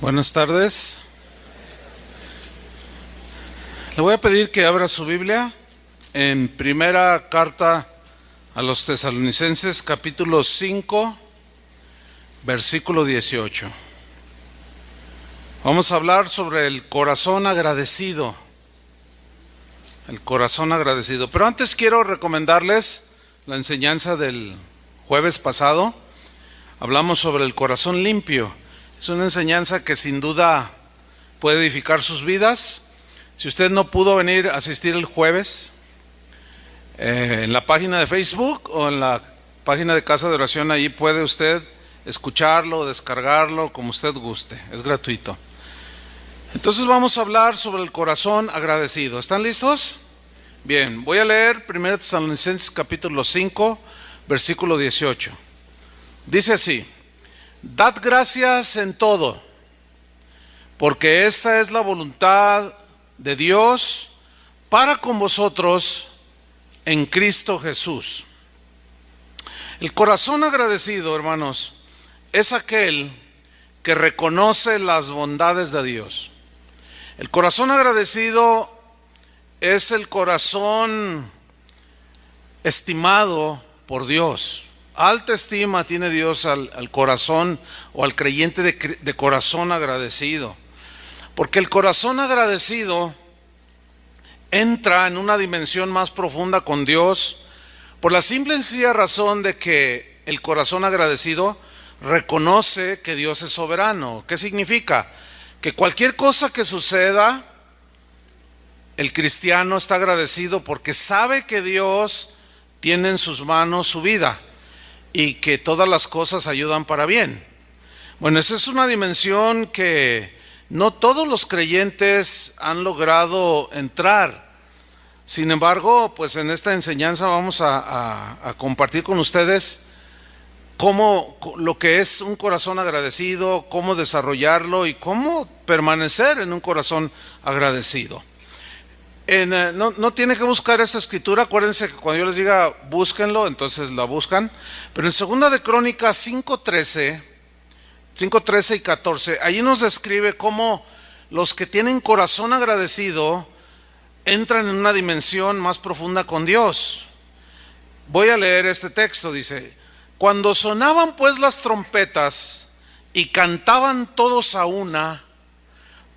Buenas tardes. Le voy a pedir que abra su Biblia en primera carta a los Tesalonicenses, capítulo 5, versículo 18. Vamos a hablar sobre el corazón agradecido. El corazón agradecido. Pero antes quiero recomendarles la enseñanza del jueves pasado. Hablamos sobre el corazón limpio. Es una enseñanza que sin duda puede edificar sus vidas. Si usted no pudo venir a asistir el jueves, en la página de Facebook o en la página de Casa de Oración, ahí puede usted escucharlo o descargarlo como usted guste. Es gratuito. Entonces vamos a hablar sobre el corazón agradecido. ¿Están listos? Bien, voy a leer 1 Tesalonicenses capítulo 5, versículo 18. Dice así: Dad gracias en todo, porque esta es la voluntad de Dios para con vosotros en Cristo Jesús. El corazón agradecido, hermanos, es aquel que reconoce las bondades de Dios. El corazón agradecido es el corazón estimado por Dios. Alta estima tiene Dios al corazón o al creyente de corazón agradecido. Porque el corazón agradecido entra en una dimensión más profunda con Dios por la simple y sencilla razón de que el corazón agradecido reconoce que Dios es soberano. ¿Qué significa? Que cualquier cosa que suceda, el cristiano está agradecido porque sabe que Dios tiene en sus manos su vida y que todas las cosas ayudan para bien. Bueno, esa es una dimensión que no todos los creyentes han logrado entrar. Sin embargo, pues en esta enseñanza vamos a compartir con ustedes cómo lo que es un corazón agradecido, cómo desarrollarlo y cómo permanecer en un corazón agradecido. No tiene que buscar esta escritura. Acuérdense que cuando yo les diga búsquenlo, entonces la buscan. Pero en 2 de Crónicas 5:13 y 14, allí nos describe cómo los que tienen corazón agradecido entran en una dimensión más profunda con Dios. Voy a leer este texto. Dice: cuando sonaban pues las trompetas y cantaban todos a una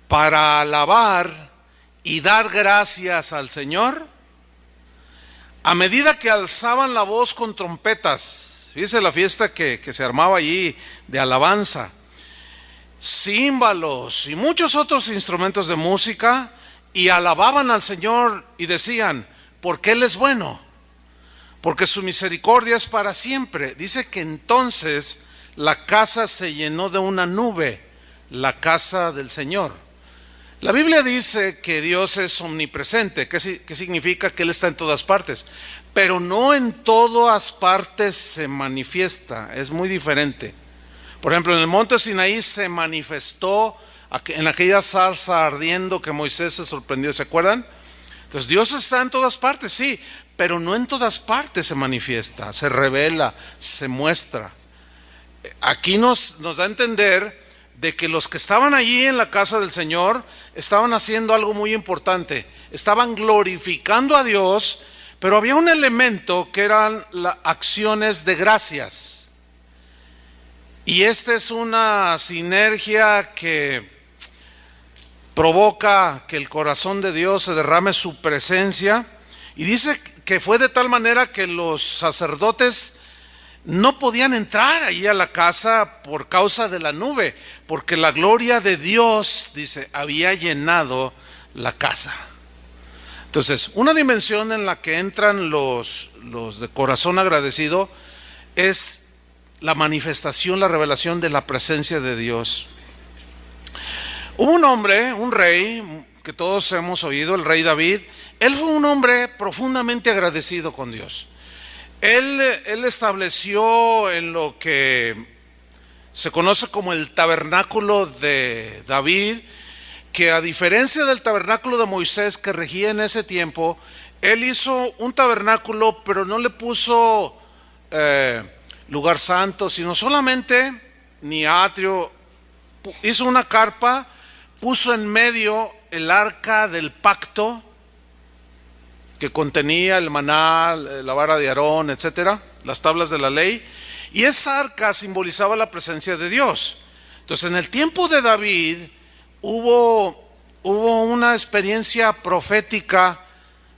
para alabar y dar gracias al Señor, a medida que alzaban la voz con trompetas, fíjese la fiesta que se armaba allí de alabanza, címbalos y muchos otros instrumentos de música, y alababan al Señor y decían: porque Él es bueno, porque su misericordia es para siempre. Dice que entonces la casa se llenó de una nube, la casa del Señor. La Biblia dice que Dios es omnipresente. ¿Qué significa? Que Él está en todas partes, pero no en todas partes se manifiesta. Es muy diferente. Por ejemplo, en el monte Sinaí se manifestó en aquella zarza ardiendo que Moisés se sorprendió. ¿Se acuerdan? Entonces Dios está en todas partes, sí, pero no en todas partes se manifiesta, se revela, se muestra. Aquí nos da a entender de que los que estaban allí en la casa del Señor estaban haciendo algo muy importante. Estaban glorificando a Dios, pero había un elemento que eran las acciones de gracias. Y esta es una sinergia que provoca que el corazón de Dios se derrame su presencia. Y dice que fue de tal manera que los sacerdotes no podían entrar allí a la casa por causa de la nube, porque la gloria de Dios, dice, había llenado la casa. Entonces, una dimensión en la que entran los de corazón agradecido es la manifestación, la revelación de la presencia de Dios. Hubo un hombre, un rey, que todos hemos oído, el rey David. Él fue un hombre profundamente agradecido con Dios. Él estableció en lo que se conoce como el tabernáculo de David, que a diferencia del tabernáculo de Moisés que regía en ese tiempo, él hizo un tabernáculo, pero no le puso lugar santo, sino solamente ni atrio, hizo una carpa, puso en medio el arca del pacto que contenía el maná, la vara de Aarón, etcétera, las tablas de la ley, y esa arca simbolizaba la presencia de Dios. Entonces, en el tiempo de David hubo una experiencia profética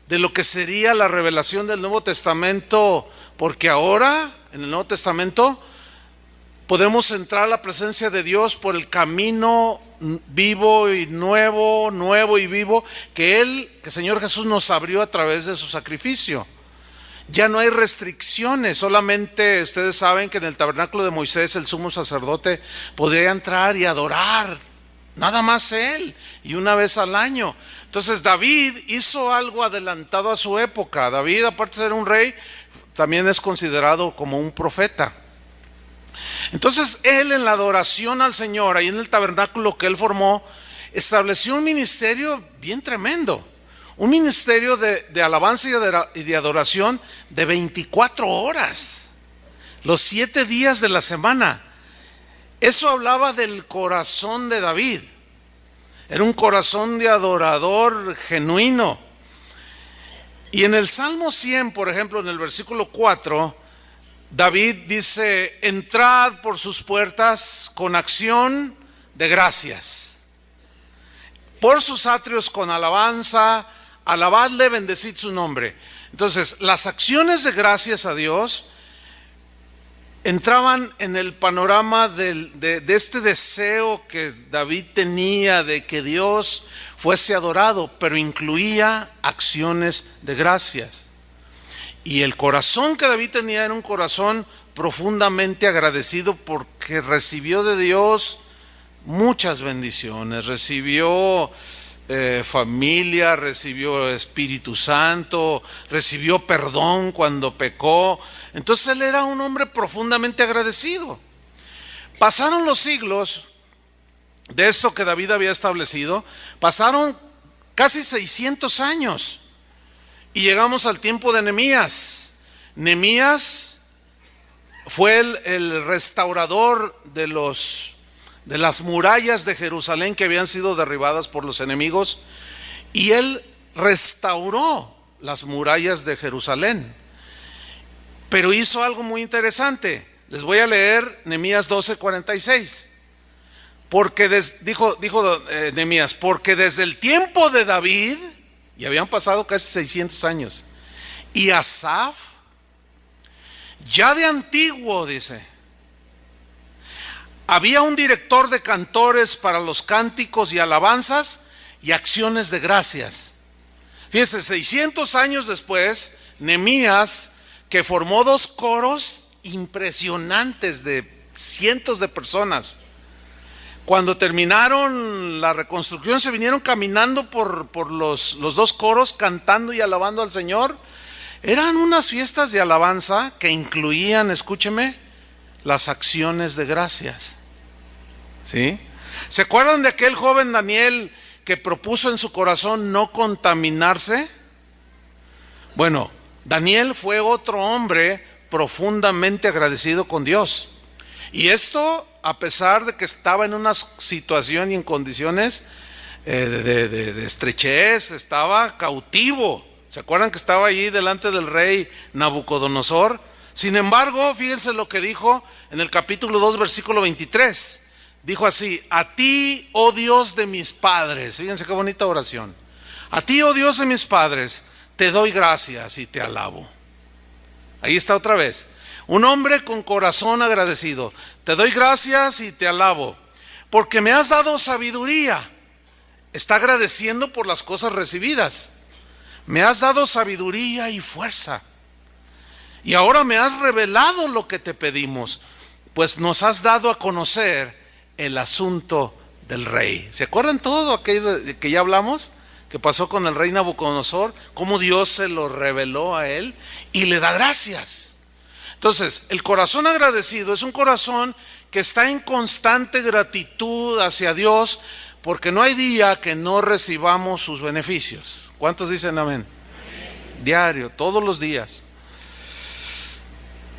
de lo que sería la revelación del Nuevo Testamento, porque ahora, en el Nuevo Testamento, podemos entrar a la presencia de Dios por el camino vivo y nuevo y vivo que el Señor Jesús nos abrió a través de su sacrificio. Ya no hay restricciones, solamente ustedes saben que en el tabernáculo de Moisés el sumo sacerdote podía entrar y adorar, nada más él, y una vez al año. Entonces David hizo algo adelantado a su época. David, aparte de ser un rey, también es considerado como un profeta. Entonces él, en la adoración al Señor, ahí en el tabernáculo que él formó, estableció un ministerio bien tremendo. Un ministerio de alabanza y de adoración de 24 horas, los 7 días de la semana. Eso hablaba del corazón de David. Era un corazón de adorador genuino. Y en el Salmo 100, por ejemplo, en el versículo 4, David dice: entrad por sus puertas con acción de gracias, por sus atrios con alabanza, alabadle, bendecid su nombre. Entonces, las acciones de gracias a Dios entraban en el panorama de este deseo que David tenía de que Dios fuese adorado, pero incluía acciones de gracias. Y el corazón que David tenía era un corazón profundamente agradecido, porque recibió de Dios muchas bendiciones, recibió familia, recibió Espíritu Santo, recibió perdón cuando pecó. Entonces él era un hombre profundamente agradecido. Pasaron los siglos de esto que David había establecido, pasaron casi 600 años y llegamos al tiempo de Nehemías. Nehemías fue el restaurador de las murallas de Jerusalén que habían sido derribadas por los enemigos, y él restauró las murallas de Jerusalén. Pero hizo algo muy interesante. Les voy a leer Nehemías 12:46. Porque dijo Nehemías, porque desde el tiempo de David, y habían pasado casi 600 años, y Asaf, ya de antiguo, dice, había un director de cantores para los cánticos y alabanzas y acciones de gracias. Fíjense, 600 años después, Nehemías, que formó 2 coros impresionantes de cientos de personas, cuando terminaron la reconstrucción se vinieron caminando por los 2 coros, cantando y alabando al Señor. Eran unas fiestas de alabanza que incluían, escúcheme, las acciones de gracias. ¿Sí? ¿Se acuerdan de aquel joven Daniel que propuso en su corazón no contaminarse? Bueno, Daniel fue otro hombre profundamente agradecido con Dios. Y esto a pesar de que estaba en una situación y en condiciones de estrechez, estaba cautivo. ¿Se acuerdan que estaba allí delante del rey Nabucodonosor? Sin embargo, fíjense lo que dijo en el capítulo 2, versículo 23. Dijo así: a ti, oh Dios de mis padres. Fíjense qué bonita oración. A ti, oh Dios de mis padres, te doy gracias y te alabo. Ahí está otra vez. Un hombre con corazón agradecido. Te doy gracias y te alabo, porque me has dado sabiduría. Está agradeciendo por las cosas recibidas. Me has dado sabiduría y fuerza. Y ahora me has revelado lo que te pedimos, pues nos has dado a conocer el asunto del rey. ¿Se acuerdan todo aquello que ya hablamos? Que pasó con el rey Nabucodonosor, cómo Dios se lo reveló a él y le da gracias. Entonces, el corazón agradecido es un corazón que está en constante gratitud hacia Dios, porque no hay día que no recibamos sus beneficios. ¿Cuántos dicen amén? Amén. Diario, todos los días.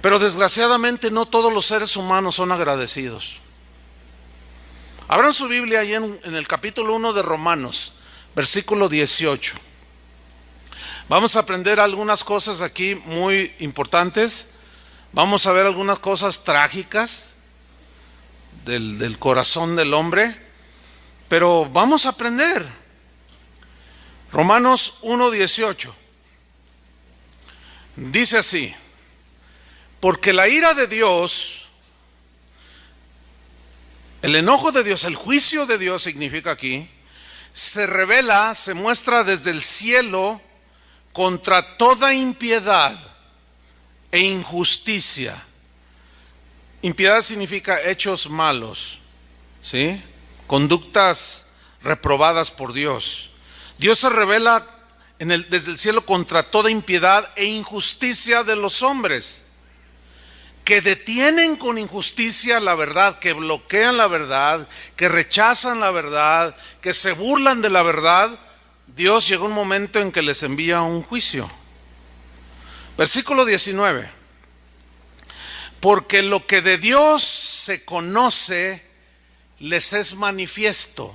Pero desgraciadamente no todos los seres humanos son agradecidos. Abran su Biblia ahí en el capítulo 1 de Romanos, versículo 18. Vamos a aprender algunas cosas aquí muy importantes. Vamos a ver algunas cosas trágicas del corazón del hombre, pero vamos a aprender. Romanos 1:18 dice así: porque la ira de Dios, el enojo de Dios, el juicio de Dios significa aquí, se revela, se muestra desde el cielo contra toda impiedad e injusticia. Impiedad significa hechos malos, ¿sí? Conductas reprobadas por Dios. Dios se revela desde el cielo contra toda impiedad e injusticia de los hombres, que detienen con injusticia la verdad, que bloquean la verdad, que rechazan la verdad, que se burlan de la verdad. Dios llegó un momento en que les envía un juicio. Versículo 19. Porque lo que de Dios se conoce les es manifiesto.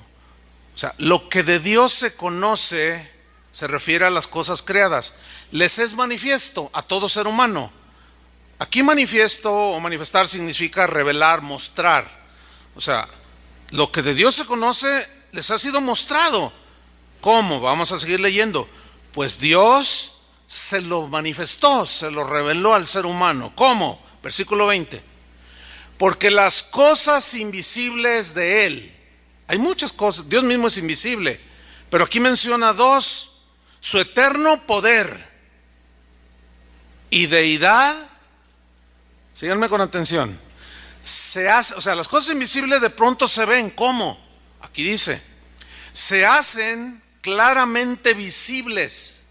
O sea, lo que de Dios se conoce se refiere a las cosas creadas. Les es manifiesto a todo ser humano. Aquí manifiesto o manifestar significa revelar, mostrar. O sea, lo que de Dios se conoce les ha sido mostrado. ¿Cómo? Vamos a seguir leyendo. Pues Dios se lo manifestó, se lo reveló al ser humano. ¿Cómo? Versículo 20. Porque las cosas invisibles de Él, hay muchas cosas, Dios mismo es invisible, pero aquí menciona dos: su eterno poder y deidad. Síganme con atención. O sea, las cosas invisibles de pronto se ven. ¿Cómo? Aquí dice: se hacen claramente visibles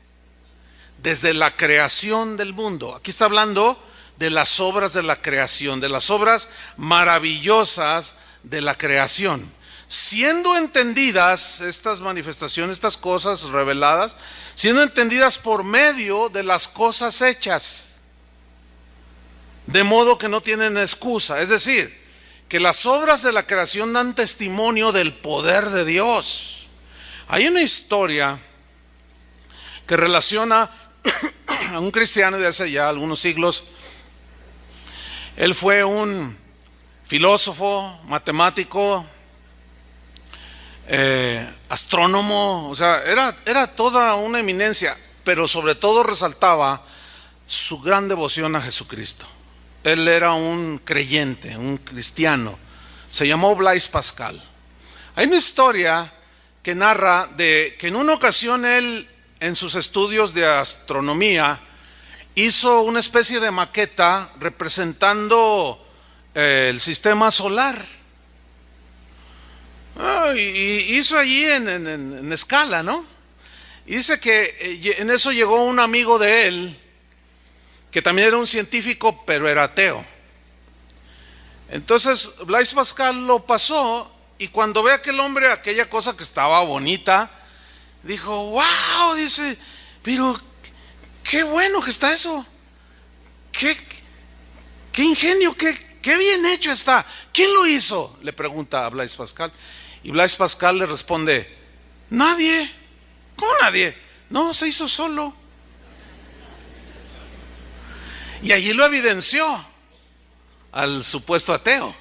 desde la creación del mundo. Aquí está hablando de las obras de la creación, de las obras maravillosas de la creación, siendo entendidas estas manifestaciones, estas cosas reveladas, siendo entendidas por medio de las cosas hechas, de modo que no tienen excusa. Es decir, que las obras de la creación dan testimonio del poder de Dios. Hay una historia que relaciona a un cristiano de hace ya algunos siglos. Él fue un filósofo, matemático, astrónomo, o sea, era toda una eminencia, pero sobre todo resaltaba su gran devoción a Jesucristo. Él era un creyente, un cristiano. Se llamó Blaise Pascal. Hay una historia que narra de que en una ocasión él, en sus estudios de astronomía, hizo una especie de maqueta representando el sistema solar. Y hizo allí en escala, ¿no? Y dice que en eso llegó un amigo de él, que también era un científico, pero era ateo. Entonces Blaise Pascal lo pasó, y cuando ve a aquel hombre, aquella cosa que estaba bonita, dijo: wow, dice, pero qué bueno que está eso, qué ingenio, qué bien hecho está. ¿Quién lo hizo?, le pregunta a Blaise Pascal. Y Blaise Pascal le responde: nadie. ¿Cómo nadie? No, se hizo solo. Y allí lo evidenció al supuesto ateo,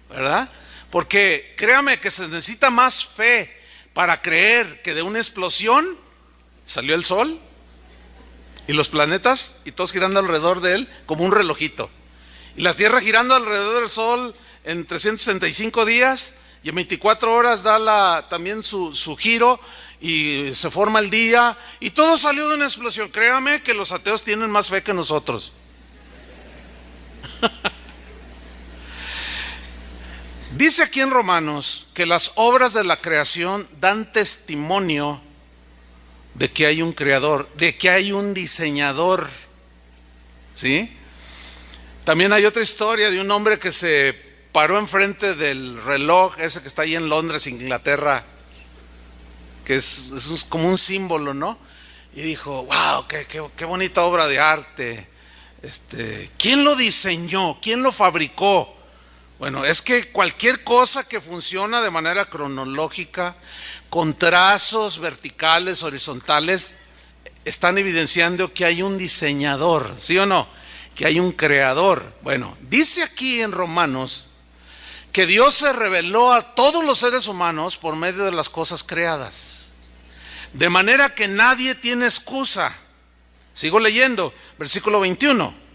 ¿verdad? Porque créame que se necesita más fe para creer que de una explosión salió el sol y los planetas y todos girando alrededor de él como un relojito, y la Tierra girando alrededor del sol en 365 días, y en 24 horas da también su giro, y se forma el día, y todo salió de una explosión. Créame que los ateos tienen más fe que nosotros. Dice aquí en Romanos que las obras de la creación dan testimonio de que hay un creador, de que hay un diseñador, ¿sí? También hay otra historia de un hombre que se paró enfrente del reloj ese que está ahí en Londres, Inglaterra, que es como un símbolo, ¿no? Y dijo: wow, qué bonita obra de arte. ¿Quién lo diseñó? ¿Quién lo fabricó? Bueno, es que cualquier cosa que funciona de manera cronológica, con trazos verticales, horizontales, están evidenciando que hay un diseñador, ¿sí o no? Que hay un creador. Bueno, dice aquí en Romanos que Dios se reveló a todos los seres humanos por medio de las cosas creadas, de manera que nadie tiene excusa. Sigo leyendo, versículo 21.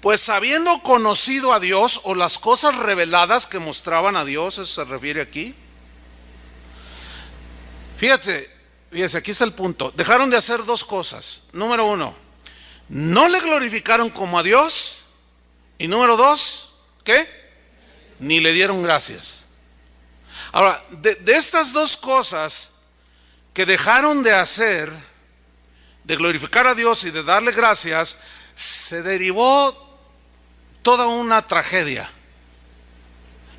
Pues habiendo conocido a Dios, o las cosas reveladas que mostraban a Dios, eso se refiere aquí. Fíjate, aquí está el punto. Dejaron de hacer dos cosas. Número uno, no le glorificaron como a Dios. Y número dos, ¿qué? Ni le dieron gracias. Ahora, de estas dos cosas que dejaron de hacer, de glorificar a Dios y de darle gracias, se derivó toda una tragedia.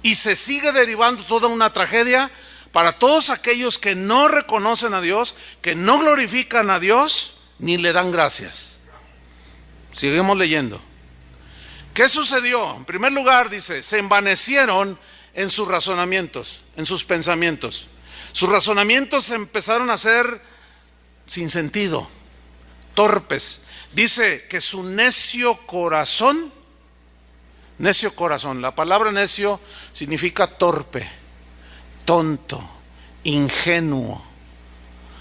Y se sigue derivando toda una tragedia para todos aquellos que no reconocen a Dios, que no glorifican a Dios, ni le dan gracias. Seguimos leyendo. ¿Qué sucedió? En primer lugar, dice, se envanecieron en sus razonamientos, en sus pensamientos. Sus razonamientos empezaron a ser sin sentido, torpes. Dice que su necio corazón, la palabra necio significa torpe, tonto, ingenuo.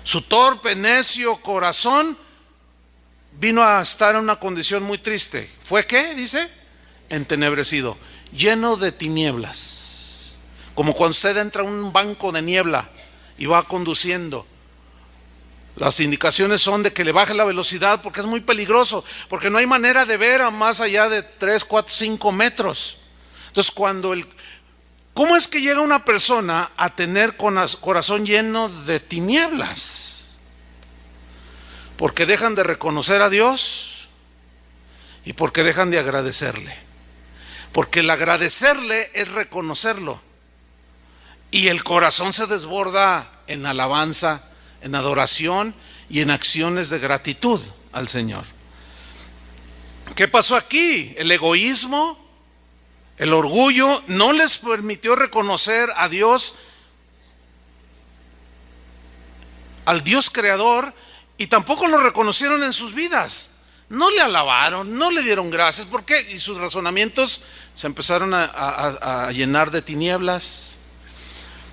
Su torpe, necio corazón vino a estar en una condición muy triste. ¿Fue qué? Dice, entenebrecido, lleno de tinieblas. Como cuando usted entra a un banco de niebla y va conduciendo. Las indicaciones son de que le baje la velocidad porque es muy peligroso, porque no hay manera de ver a más allá de 3, 4, 5 metros. Entonces ¿cómo es que llega una persona a tener corazón lleno de tinieblas? Porque dejan de reconocer a Dios y porque dejan de agradecerle. Porque el agradecerle es reconocerlo. Y el corazón se desborda en alabanza, en adoración y en acciones de gratitud al Señor. ¿Qué pasó aquí? El egoísmo, el orgullo no les permitió reconocer a Dios, al Dios creador, y tampoco lo reconocieron en sus vidas. No le alabaron, no le dieron gracias. ¿Por qué? Y sus razonamientos se empezaron a llenar de tinieblas.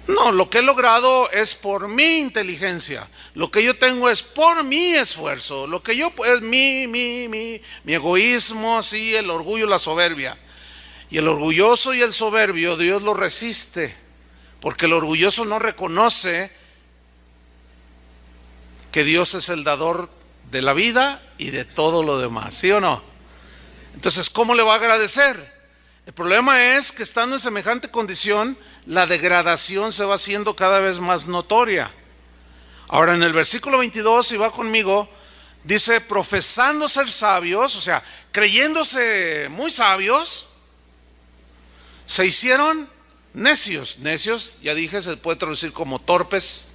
No, lo que he logrado es por mi inteligencia. Lo que yo tengo es por mi esfuerzo. Lo que yo es mi egoísmo, sí, el orgullo, la soberbia. Y el orgulloso y el soberbio, Dios lo resiste. Porque el orgulloso no reconoce que Dios es el dador de la vida y de todo lo demás, ¿sí o no? Entonces, ¿cómo le va a agradecer? El problema es que estando en semejante condición, la degradación se va haciendo cada vez más notoria. Ahora en el versículo 22, si va conmigo, dice, profesando ser sabios, o sea, creyéndose muy sabios, se hicieron necios. Necios, ya dije, se puede traducir como torpes,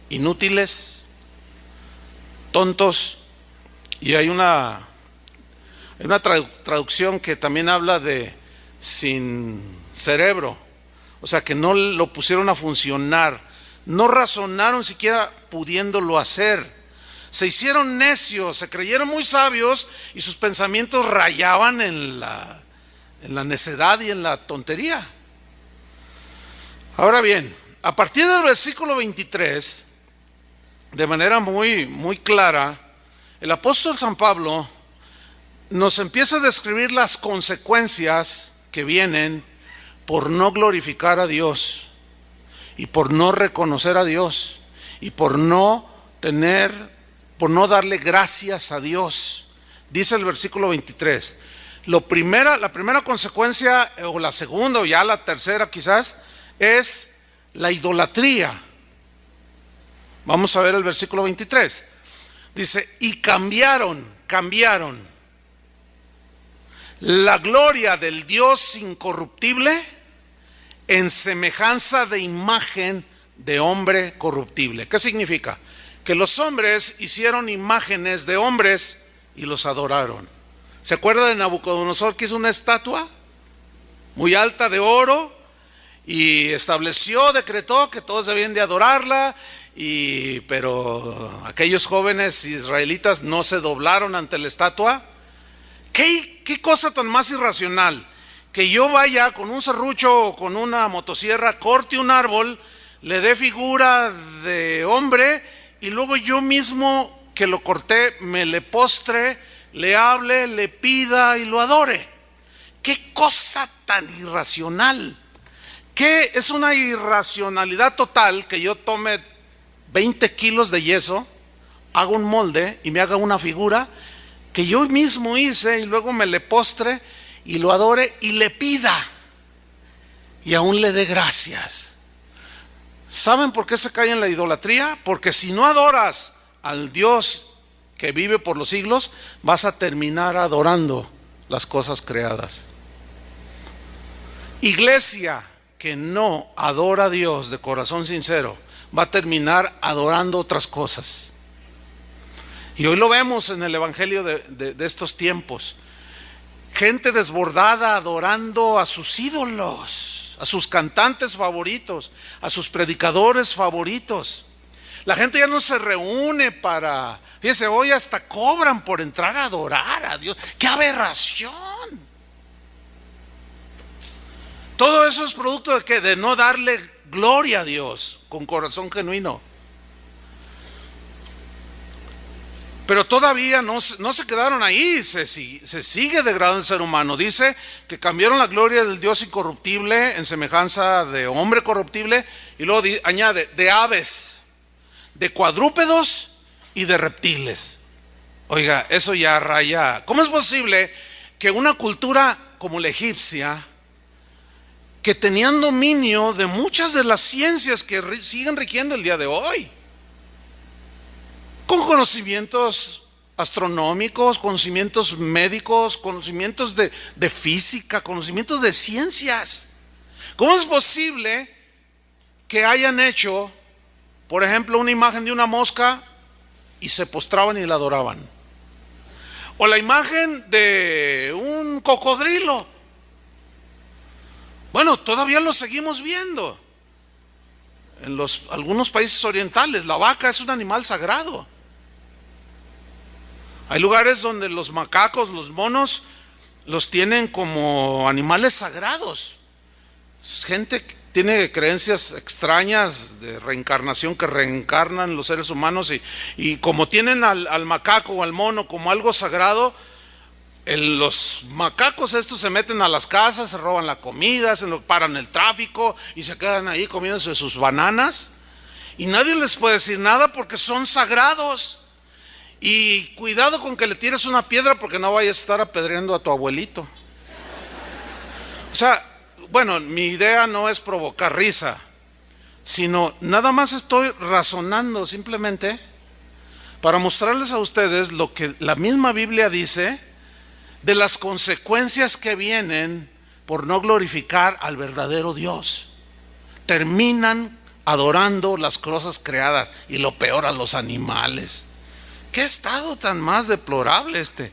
inútiles, tontos. Y hay una traducción que también habla de sin cerebro, o sea que no lo pusieron a funcionar, no razonaron siquiera pudiéndolo hacer, se hicieron necios, se creyeron muy sabios y sus pensamientos rayaban en la necedad y en la tontería. Ahora bien, a partir del versículo 23, de manera muy, muy clara, el apóstol San Pablo nos empieza a describir las consecuencias que vienen por no glorificar a Dios y por no reconocer a Dios y por no darle gracias a Dios. Dice el versículo 23, la primera consecuencia, o la segunda, o ya la tercera quizás, es la idolatría. Vamos a ver el versículo 23. Dice, y cambiaron la gloria del Dios incorruptible en semejanza de imagen de hombre corruptible. ¿Qué significa? Que los hombres hicieron imágenes de hombres y los adoraron. ¿Se acuerda de Nabucodonosor que hizo una estatua? muy alta de oro, y estableció, decretó que todos debían de adorarla, pero aquellos jóvenes israelitas no se doblaron ante la estatua. ¿Qué cosa tan más irracional? Que yo vaya con un serrucho o con una motosierra, corte un árbol, le dé figura de hombre, y luego yo mismo que lo corté me le postre, le hable, le pida y lo adore. ¡Qué cosa tan irracional! ¿Qué es una irracionalidad total que yo tome 20 kilos de yeso, haga un molde y me haga una figura que yo mismo hice, y luego me le postre y lo adore y le pida y aún le dé gracias? ¿Saben por qué se cae en la idolatría? Porque si no adoras al Dios que vive por los siglos, vas a terminar adorando las cosas creadas. Iglesia que no adora a Dios de corazón sincero va a terminar adorando otras cosas. Y hoy lo vemos en el evangelio de estos tiempos. Gente desbordada adorando a sus ídolos, a sus cantantes favoritos, a sus predicadores favoritos. La gente ya no se reúne para... Fíjense, hoy hasta cobran por entrar a adorar a Dios. ¡Qué aberración! Todo eso es producto de ¿qué? De no darle gloria a Dios con corazón genuino. Pero todavía no se quedaron ahí, se sigue degradando el ser humano. Dice que cambiaron la gloria del Dios incorruptible en semejanza de hombre corruptible, y luego añade de aves, de cuadrúpedos y de reptiles. Oiga, eso ya raya. ¿Cómo es posible que una cultura como la egipcia, que tenían dominio de muchas de las ciencias que siguen rigiendo el día de hoy, con conocimientos astronómicos, conocimientos médicos, conocimientos de física, conocimientos de ciencias, cómo es posible que hayan hecho, por ejemplo, una imagen de una mosca y se postraban y la adoraban, o la imagen de un cocodrilo? Bueno, todavía lo seguimos viendo en algunos países orientales. La vaca es un animal sagrado. Hay lugares donde los macacos, los monos, los tienen como animales sagrados. Gente que tiene creencias extrañas de reencarnación, que reencarnan los seres humanos, y como tienen al macaco o al mono como algo sagrado, los macacos estos se meten a las casas, se roban la comida, paran el tráfico y se quedan ahí comiéndose sus bananas, y nadie les puede decir nada porque son sagrados. Y cuidado con que le tires una piedra, porque no vayas a estar apedreando a tu abuelito. O sea, bueno, mi idea no es provocar risa, sino nada más estoy razonando simplemente para mostrarles a ustedes lo que la misma Biblia dice de las consecuencias que vienen por no glorificar al verdadero Dios. Terminan adorando las cosas creadas, y lo peor, a los animales. ¿Qué estado tan más deplorable este?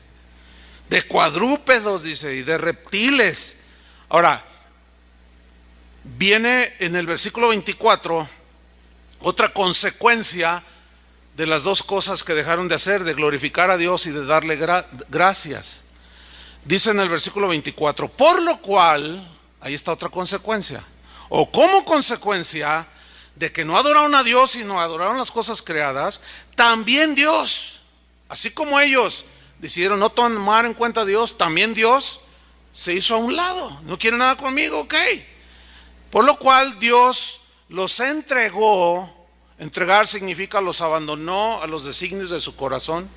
De cuadrúpedos, dice, y de reptiles. Ahora, viene en el versículo 24 otra consecuencia de las dos cosas que dejaron de hacer, de glorificar a Dios y de darle gracias. Dice en el versículo 24, por lo cual, ahí está otra consecuencia, o como consecuencia de que no adoraron a Dios sino adoraron las cosas creadas, también Dios, así como ellos decidieron no tomar en cuenta a Dios, también Dios se hizo a un lado. No quiere nada conmigo, ok. Por lo cual Dios los entregó. Entregar significa los abandonó a los designios de su corazón.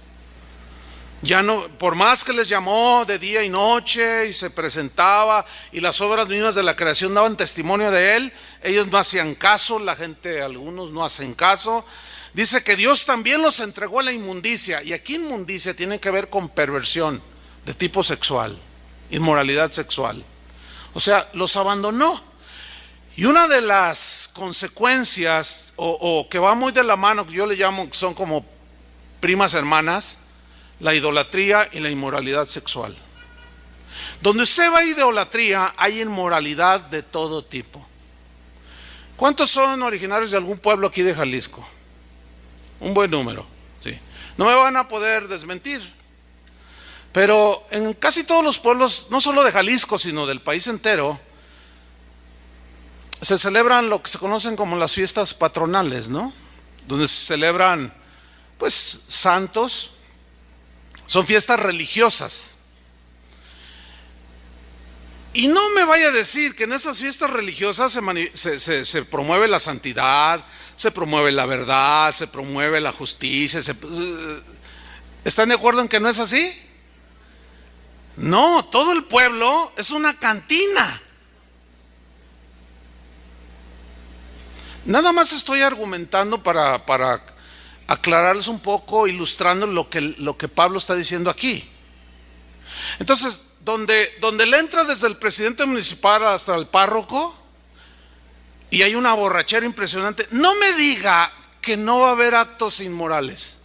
Ya no, por más que les llamó de día y noche y se presentaba y las obras mismas de la creación daban testimonio de él, ellos no hacían caso. La gente, algunos no hacen caso. Dice que Dios también los entregó a la inmundicia, y aquí inmundicia tiene que ver con perversión de tipo sexual, inmoralidad sexual. O sea, los abandonó. Y una de las consecuencias, o que va muy de la mano, que yo le llamo, que son como primas hermanas, la idolatría y la inmoralidad sexual. Donde usted va a idolatría, hay inmoralidad de todo tipo. ¿Cuántos son originarios de algún pueblo aquí de Jalisco? Un buen número, sí. No me van a poder desmentir. Pero en casi todos los pueblos, no solo de Jalisco, sino del país entero, se celebran lo que se conocen como las fiestas patronales, ¿no? Donde se celebran, pues, santos. Son fiestas religiosas. Y no me vaya a decir que en esas fiestas religiosas se promueve la santidad, se promueve la verdad, se promueve la justicia. ¿Están de acuerdo en que no es así? No, todo el pueblo es una cantina. Nada más estoy argumentando para aclararles un poco, ilustrando lo que Pablo está diciendo aquí. Entonces, donde le entra desde el presidente municipal hasta el párroco y hay una borrachera impresionante, no me diga que no va a haber actos inmorales,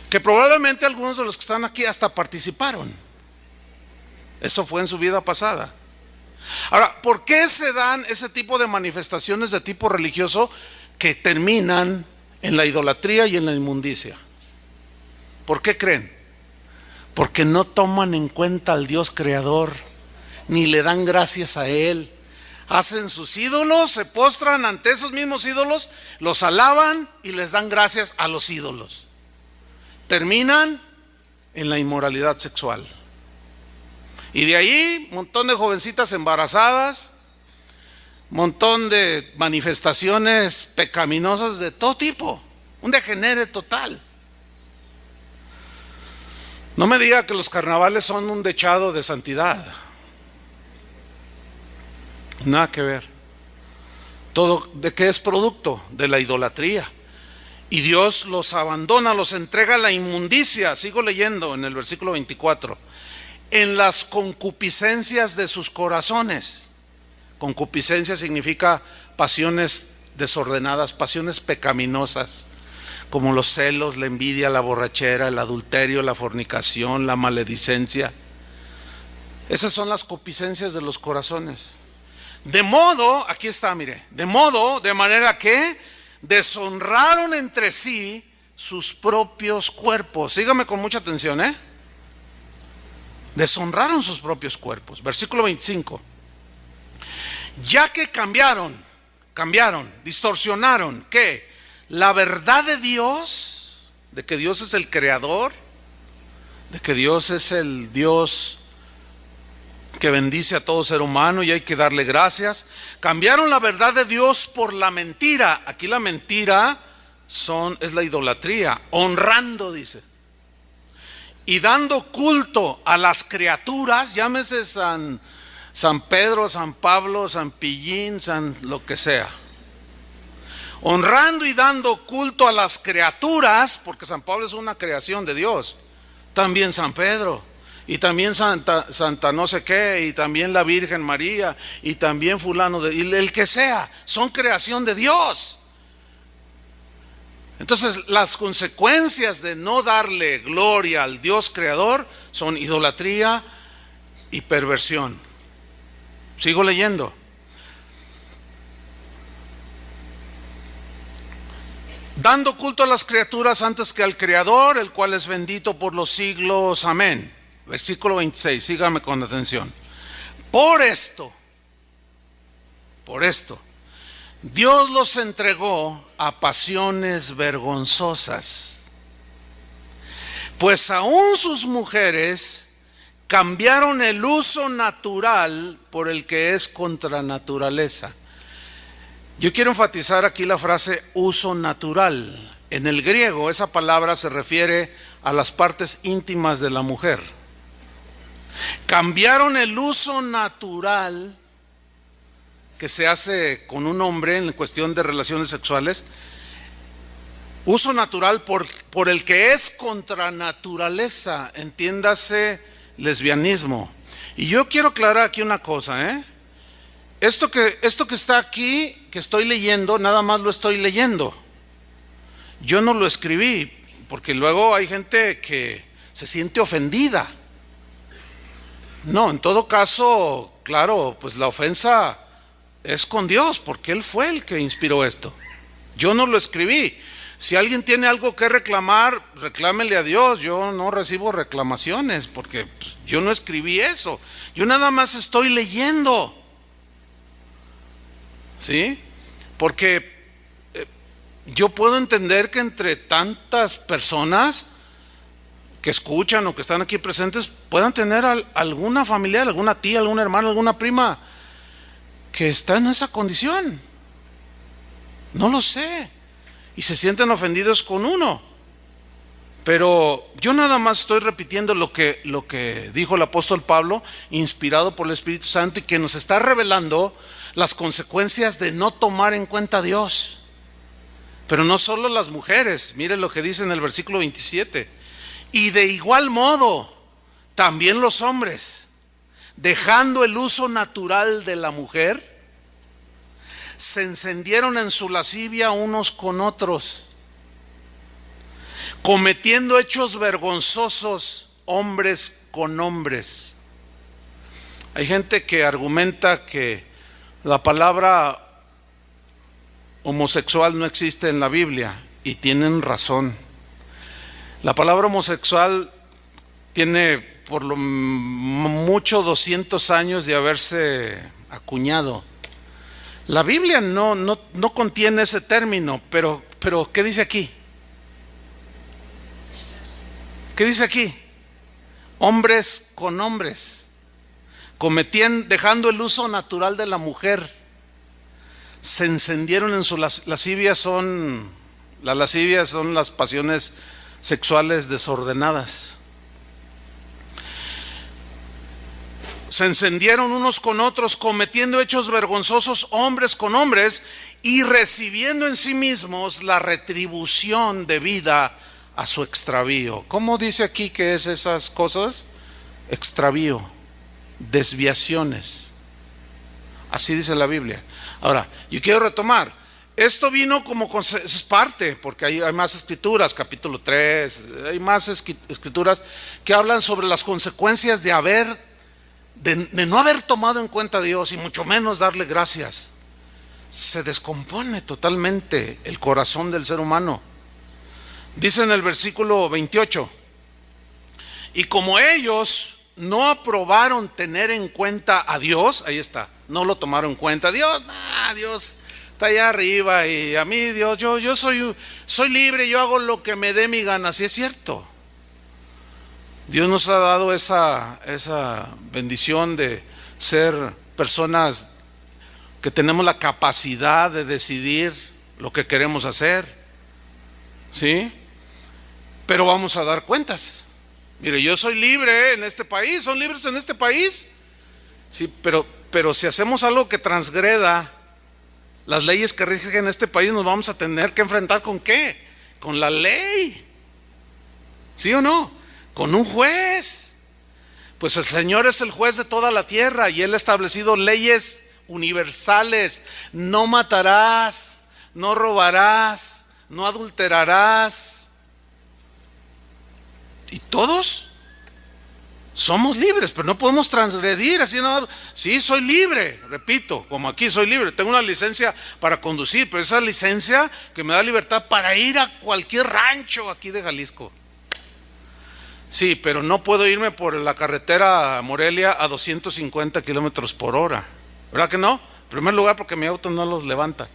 que probablemente algunos de los que están aquí hasta participaron. Eso fue en su vida pasada. Ahora, ¿por qué se dan ese tipo de manifestaciones de tipo religioso que terminan en la idolatría y en la inmundicia? ¿Por qué creen? Porque no toman en cuenta al Dios creador, ni le dan gracias a Él. Hacen sus ídolos, se postran ante esos mismos ídolos, los alaban y les dan gracias a los ídolos. Terminan en la inmoralidad sexual. Y de ahí, un montón de jovencitas embarazadas, un montón de manifestaciones pecaminosas de todo tipo, un degenere total. No me diga que los carnavales son un dechado de santidad. Nada que ver. Todo de qué es producto de la idolatría. Y Dios los abandona, los entrega a la inmundicia. Sigo leyendo en el versículo 24. En las concupiscencias de sus corazones. Concupiscencia significa pasiones desordenadas, pasiones pecaminosas, como los celos, la envidia, la borrachera, el adulterio, la fornicación, la maledicencia. Esas son las concupiscencias de los corazones. De modo, aquí está, mire, de manera que deshonraron entre sí sus propios cuerpos. Sígame con mucha atención, deshonraron sus propios cuerpos. Versículo 25. Ya que cambiaron, distorsionaron, ¿qué? La verdad de Dios, de que Dios es el creador, de que Dios es el Dios que bendice a todo ser humano y hay que darle gracias. Cambiaron la verdad de Dios por la mentira. Aquí la mentira es la idolatría, honrando, dice. Y dando culto a las criaturas, llámese San Pedro, San Pablo, San Pillín, San lo que sea. Honrando y dando culto a las criaturas, porque San Pablo es una creación de Dios. También San Pedro, y también Santa no sé qué, y también la Virgen María, y también fulano, y el que sea, son creación de Dios. Entonces las consecuencias de no darle gloria al Dios creador son idolatría y perversión. Sigo leyendo. Dando culto a las criaturas antes que al Creador, el cual es bendito por los siglos. Amén. Versículo 26, sígame con atención. Por esto, Dios los entregó a pasiones vergonzosas, pues aún sus mujeres cambiaron el uso natural por el que es contra naturaleza. Yo quiero enfatizar aquí la frase uso natural. En el griego esa palabra se refiere a las partes íntimas de la mujer. Cambiaron el uso natural que se hace con un hombre en cuestión de relaciones sexuales, uso natural por el que es contra naturaleza, entiéndase lesbianismo. Y yo quiero aclarar aquí una cosa, Esto que está aquí, que estoy leyendo, nada más lo estoy leyendo. Yo no lo escribí, porque luego hay gente que se siente ofendida. No, en todo caso, claro, pues la ofensa es con Dios, porque Él fue el que inspiró esto. Yo no lo escribí. Si alguien tiene algo que reclamar, reclámele a Dios. Yo no recibo reclamaciones, porque pues, yo no escribí eso. Yo nada más estoy leyendo. ¿Sí? Porque yo puedo entender que entre tantas personas que escuchan o que están aquí presentes puedan tener alguna familiar, alguna tía, algún hermano, alguna prima que está en esa condición. No lo sé. Y se sienten ofendidos con uno. Pero yo nada más estoy repitiendo lo que dijo el apóstol Pablo, inspirado por el Espíritu Santo, y que nos está revelando las consecuencias de no tomar en cuenta a Dios. Pero no solo las mujeres, mire lo que dice en el versículo 27. Y de igual modo, también los hombres, dejando el uso natural de la mujer, se encendieron en su lascivia unos con otros, cometiendo hechos vergonzosos hombres con hombres. Hay gente que argumenta que la palabra homosexual no existe en la Biblia, y tienen razón. La palabra homosexual tiene por lo mucho 200 años de haberse acuñado. La Biblia no contiene ese término, pero ¿qué dice aquí? ¿Qué dice aquí? Hombres con hombres, dejando el uso natural de la mujer, se encendieron en su lascivia. Las lascivias son las pasiones sexuales desordenadas. Se encendieron unos con otros, cometiendo hechos vergonzosos hombres con hombres, y recibiendo en sí mismos la retribución debida a su extravío. ¿Cómo dice aquí que es esas cosas? Extravío, desviaciones. Así dice la Biblia. Ahora, yo quiero retomar. Esto vino es parte, porque hay más escrituras, capítulo 3, hay más escrituras que hablan sobre las consecuencias de no haber tomado en cuenta a Dios, y mucho menos darle gracias. Se descompone totalmente el corazón del ser humano. Dice en el versículo 28, y como ellos no aprobaron tener en cuenta a Dios, ahí está, no lo tomaron en cuenta. Dios está allá arriba, y a mí Dios, yo soy libre, yo hago lo que me dé mi gana. Sí, es cierto. Dios nos ha dado esa bendición de ser personas que tenemos la capacidad de decidir lo que queremos hacer, ¿sí? Pero vamos a dar cuentas. Mire, yo soy libre en este país, son libres en este país, sí, pero si hacemos algo que transgreda las leyes que rigen este país, nos vamos a tener que enfrentar ¿con qué? Con la ley. ¿Sí o no? Con un juez. Pues el Señor es el juez de toda la tierra, y Él ha establecido leyes universales. No matarás, no robarás, no adulterarás. Y todos somos libres, pero no podemos transgredir así nada. Sí, soy libre, repito, como aquí soy libre, tengo una licencia para conducir, pero esa licencia que me da libertad para ir a cualquier rancho aquí de Jalisco. Sí, pero no puedo irme por la carretera a Morelia a 250 kilómetros por hora. ¿Verdad que no? En primer lugar, porque mi auto no los levanta.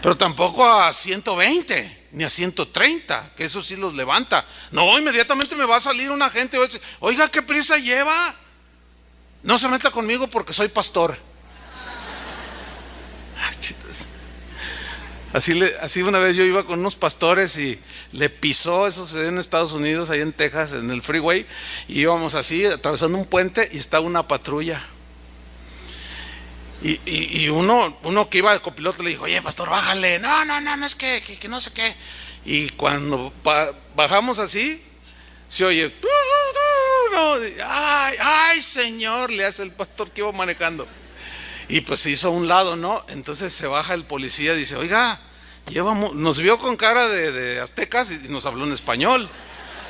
Pero tampoco a 120, ni a 130, que eso sí los levanta. No, inmediatamente me va a salir un agente y va a decir, oiga, ¿qué prisa lleva? No se meta conmigo porque soy pastor. Así una vez yo iba con unos pastores y le pisó, eso se ve en Estados Unidos, ahí en Texas, en el freeway, y íbamos así, atravesando un puente, y estaba una patrulla. Y uno que iba de copiloto le dijo, oye, pastor, bájale. No, es que no sé qué. Y cuando bajamos así, se oye, ay, Señor, le hace el pastor que iba manejando. Y pues se hizo a un lado, ¿no? Entonces se baja el policía y dice, oiga, nos vio con cara de aztecas y nos habló en español.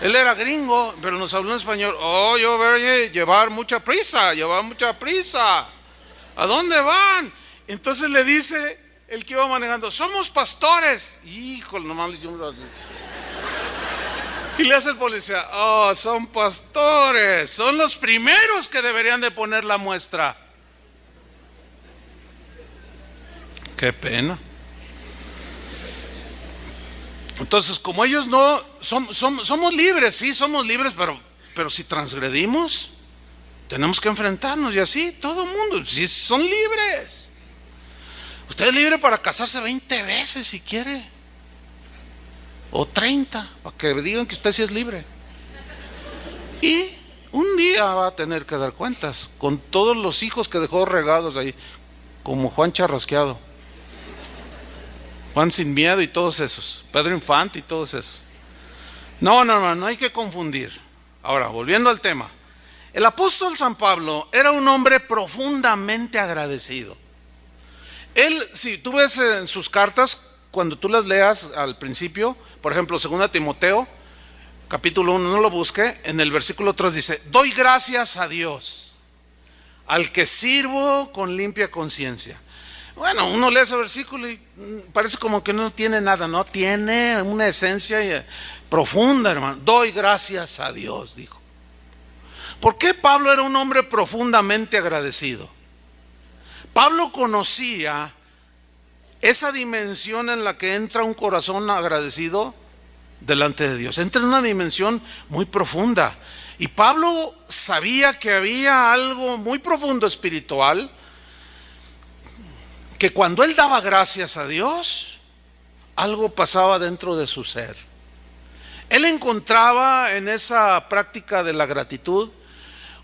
Él era gringo, pero nos habló en español. Oh, yo voy a llevar mucha prisa, llevar mucha prisa. ¿A dónde van? Entonces le dice el que iba manejando, somos pastores. Híjole, nomás le dio un... Y le hace el policía, oh, son pastores, son los primeros que deberían de poner la muestra. Qué pena. Entonces, como ellos no, somos libres, sí, somos libres, pero si transgredimos, tenemos que enfrentarnos y así, todo el mundo, sí, son libres. Usted es libre para casarse 20 veces si quiere, o 30, para que digan que usted sí es libre. Y un día va a tener que dar cuentas con todos los hijos que dejó regados ahí, como Juan Charrasqueado, Juan Sin Miedo y todos esos, Pedro Infante y todos esos. No hay que confundir. Ahora, volviendo al tema, el apóstol San Pablo era un hombre profundamente agradecido. Él, si tú ves en sus cartas, cuando tú las leas al principio, por ejemplo, 2 Timoteo, capítulo 1, no lo busque, en el versículo 3 dice, doy gracias a Dios, al que sirvo con limpia conciencia. Bueno, uno lee ese versículo y parece como que no tiene nada, ¿no? Tiene una esencia profunda, hermano. Doy gracias a Dios, dijo. ¿Por qué Pablo era un hombre profundamente agradecido? Pablo conocía esa dimensión en la que entra un corazón agradecido delante de Dios. Entra en una dimensión muy profunda. Y Pablo sabía que había algo muy profundo espiritual, que cuando él daba gracias a Dios, algo pasaba dentro de su ser. Él encontraba en esa práctica de la gratitud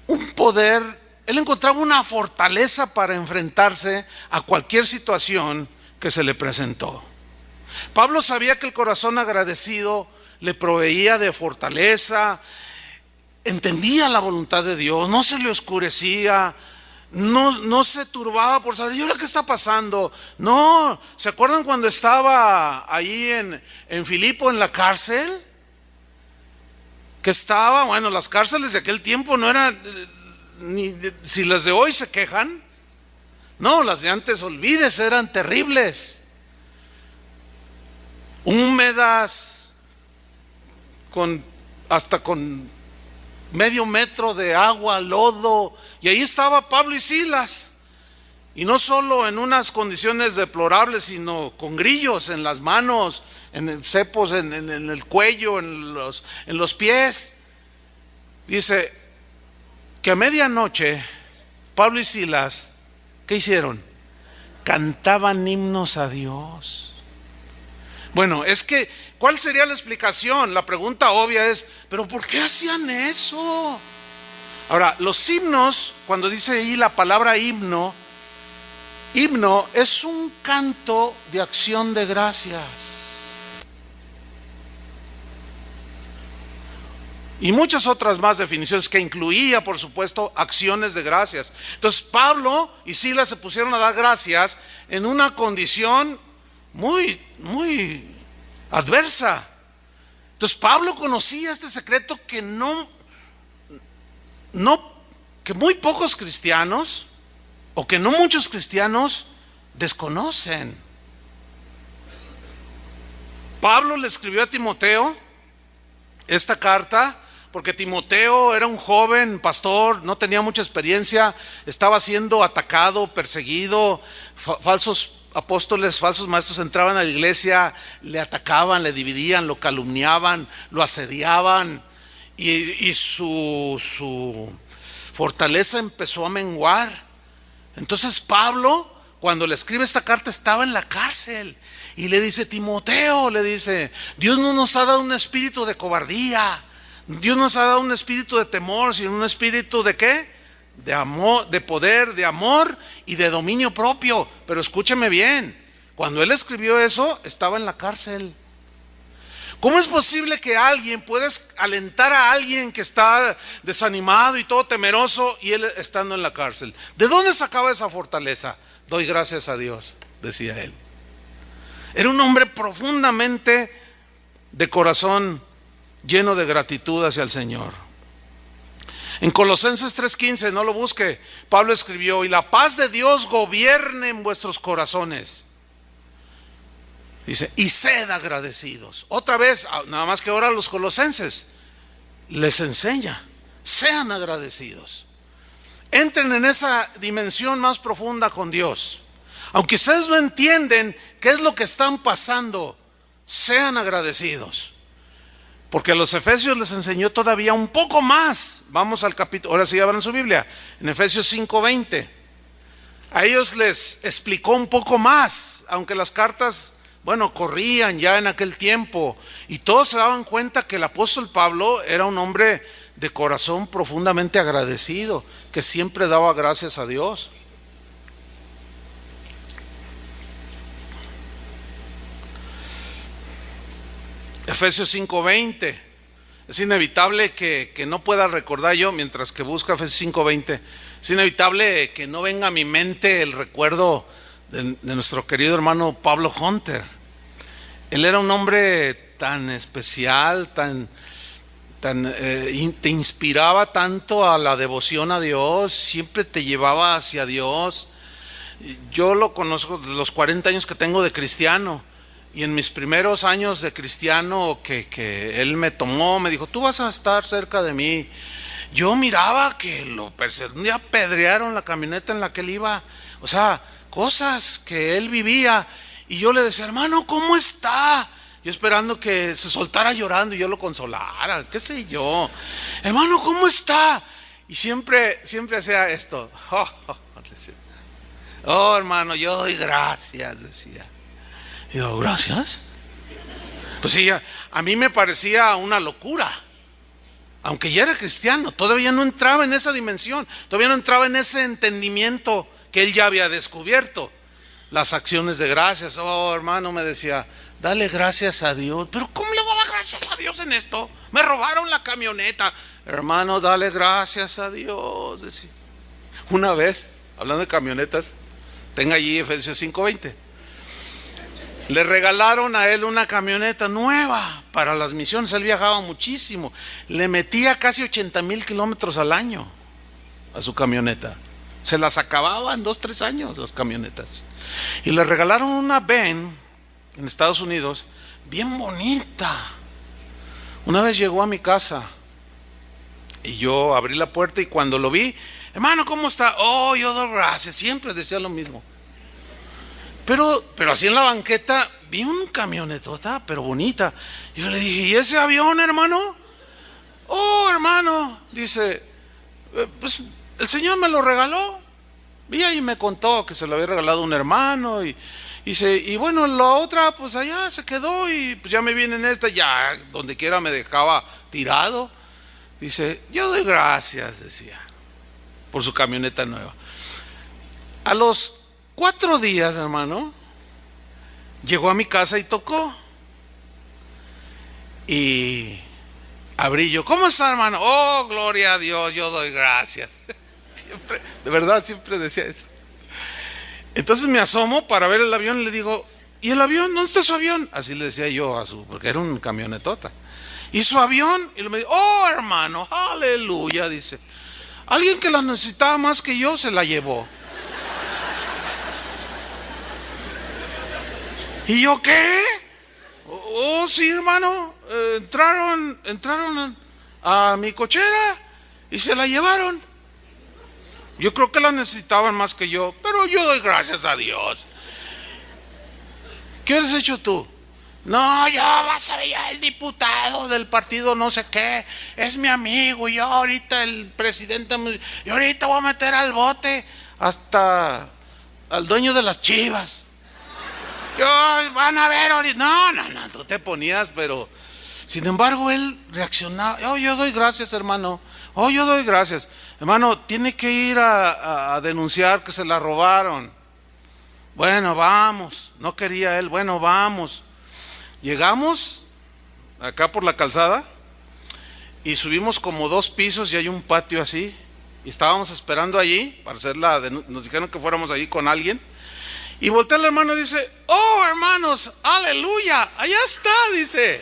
un poder, él encontraba una fortaleza para enfrentarse a cualquier situación que se le presentó. Pablo sabía que el corazón agradecido le proveía de fortaleza, entendía la voluntad de Dios, no se le oscurecía, no se turbaba por saber, ¿y ahora qué está pasando? No, ¿se acuerdan cuando estaba ahí en Filipo en la cárcel? Que estaba, bueno, las cárceles de aquel tiempo no eran, si las de hoy se quejan, no, las de antes, olvídese, eran terribles. Húmedas, hasta con medio metro de agua, lodo, y ahí estaba Pablo y Silas, y no solo en unas condiciones deplorables, sino con grillos en las manos, en cepos en el cuello, en los pies. Dice que a medianoche Pablo y Silas, ¿qué hicieron? Cantaban himnos a Dios. Bueno, es que, ¿cuál sería la explicación? La pregunta obvia es, ¿pero por qué hacían eso? Ahora, los himnos, cuando dice ahí la palabra himno es un canto de acción de gracias. Y muchas otras más definiciones que incluía, por supuesto, acciones de gracias. Entonces, Pablo y Silas se pusieron a dar gracias en una condición muy adversa. Entonces Pablo conocía este secreto que que muy pocos cristianos, o que no muchos cristianos desconocen. Pablo le escribió a Timoteo esta carta porque Timoteo era un joven pastor, no tenía mucha experiencia, estaba siendo atacado, perseguido, falsos apóstoles, falsos maestros entraban a la iglesia, le atacaban, le dividían, lo calumniaban, lo asediaban, y su fortaleza empezó a menguar. Entonces Pablo, cuando le escribe esta carta, estaba en la cárcel y le dice, Timoteo, le dice, Dios no nos ha dado un espíritu de cobardía, Dios nos ha dado un espíritu de temor, sino un espíritu de ¿qué? De amor, de poder, de amor y de dominio propio. Pero escúcheme bien, cuando él escribió eso, estaba en la cárcel. ¿Cómo es posible que alguien pueda alentar a alguien que está desanimado y todo temeroso y él estando en la cárcel? ¿De dónde sacaba esa fortaleza? Doy gracias a Dios, decía él. Era un hombre profundamente de corazón lleno de gratitud hacia el Señor. En Colosenses 3:15, no lo busque, Pablo escribió: y la paz de Dios gobierne en vuestros corazones. Dice, y sed agradecidos. Otra vez, nada más que ahora los colosenses les enseña, sean agradecidos. Entren en esa dimensión más profunda con Dios. Aunque ustedes no entienden qué es lo que están pasando, sean agradecidos. Porque a los efesios les enseñó todavía un poco más. Vamos al capítulo, ahora sí abran su Biblia, en Efesios 5:20. A ellos les explicó un poco más, aunque las cartas, corrían ya en aquel tiempo. Y todos se daban cuenta que el apóstol Pablo era un hombre de corazón profundamente agradecido, que siempre daba gracias a Dios. Efesios 5:20. Es inevitable que no pueda recordar yo, mientras que busca Efesios 5:20, es inevitable que no venga a mi mente el recuerdo de nuestro querido hermano Pablo Hunter. Él era un hombre tan especial, te inspiraba tanto a la devoción a Dios, siempre te llevaba hacia Dios. Yo lo conozco de los 40 años que tengo de cristiano. Y en mis primeros años de cristiano que él me tomó, me dijo, tú vas a estar cerca de mí. Yo miraba que un día apedrearon la camioneta en la que él iba. O sea, cosas que él vivía. Y yo le decía, hermano, ¿cómo está? Yo esperando que se soltara llorando y yo lo consolara, qué sé yo. Hermano, ¿cómo está? Y siempre hacía esto. Oh, hermano, yo doy gracias, decía. Y yo, ¿gracias? Pues sí, a mí me parecía una locura. Aunque ya era cristiano, todavía no entraba en esa dimensión, todavía no entraba en ese entendimiento que él ya había descubierto. Las acciones de gracias. Oh, hermano, me decía, dale gracias a Dios. Pero ¿cómo le voy a dar gracias a Dios en esto? Me robaron la camioneta. Hermano, dale gracias a Dios, decía. Una vez, hablando de camionetas, tenga allí Efesios 5:20. Le regalaron a él una camioneta nueva para las misiones. Él viajaba muchísimo. Le metía casi 80,000 kilómetros al año a su camioneta. Se las acababa en 2-3 años las camionetas. Y le regalaron una Ven en Estados Unidos, bien bonita. Una vez llegó a mi casa y yo abrí la puerta y cuando lo vi, hermano, ¿cómo está? Oh, yo doy gracias. Siempre decía lo mismo. Pero así en la banqueta vi un camionetota, pero bonita. Yo le dije, ¿y ese avión, hermano? Oh, hermano, dice, pues el Señor me lo regaló. Y ahí me contó que se lo había regalado un hermano. Y bueno, la otra, pues allá se quedó. Y pues ya me viene en esta, ya donde quiera me dejaba tirado. Dice, yo doy gracias, decía, por su camioneta nueva. A los 4 días, hermano, llegó a mi casa y tocó. Y abrí yo, ¿cómo está, hermano? Oh, gloria a Dios, yo doy gracias. Siempre, de verdad, siempre decía eso. Entonces me asomo para ver el avión y le digo, ¿y el avión? ¿Dónde está su avión? Así le decía yo porque era un camionetota. ¿Y su avión? Y él me dijo, oh, hermano, aleluya, dice. Alguien que la necesitaba más que yo se la llevó. ¿Y yo qué? Oh, sí, hermano, entraron a mi cochera y se la llevaron. Yo creo que la necesitaban más que yo, pero yo doy gracias a Dios. ¿Qué has hecho tú? No, yo vas a ver, el diputado del partido no sé qué, es mi amigo, y yo ahorita el presidente, yo ahorita voy a meter al bote hasta al dueño de las Chivas. Yo, van a ver ahorita. No, tú te ponías, pero sin embargo él reaccionaba. Oh, yo doy gracias, hermano. Oh, yo doy gracias. Hermano, tiene que ir a denunciar que se la robaron. Bueno, vamos. No quería él. Bueno, vamos. Llegamos acá por la calzada y subimos como 2 pisos y hay un patio así. Y estábamos esperando allí para hacer la denuncia. Nos dijeron que fuéramos allí con alguien. Y voltea el hermano y dice, oh, hermanos, aleluya, allá está, dice.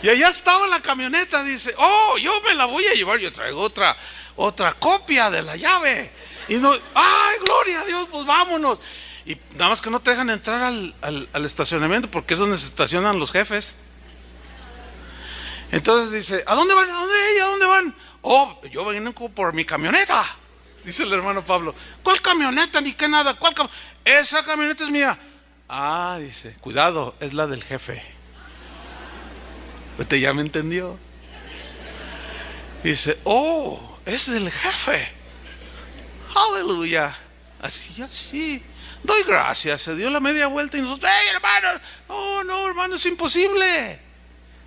Y allá estaba la camioneta, dice, oh, yo me la voy a llevar, yo traigo otra copia de la llave. Y no, ay, gloria a Dios, pues vámonos. Y nada más que no te dejan entrar al estacionamiento, porque es donde se estacionan los jefes. Entonces dice, ¿a dónde van? ¿A dónde van? Oh, yo vengo por mi camioneta. Dice el hermano Pablo, ¿cuál camioneta? Ni qué nada, esa camioneta es mía. Ah, dice, cuidado, es la del jefe. Usted ya me entendió. Dice, oh, es del jefe. Aleluya. Así. Doy gracias. Se dio la media vuelta y nosotros, ¡hey, hermano! No, hermano, es imposible.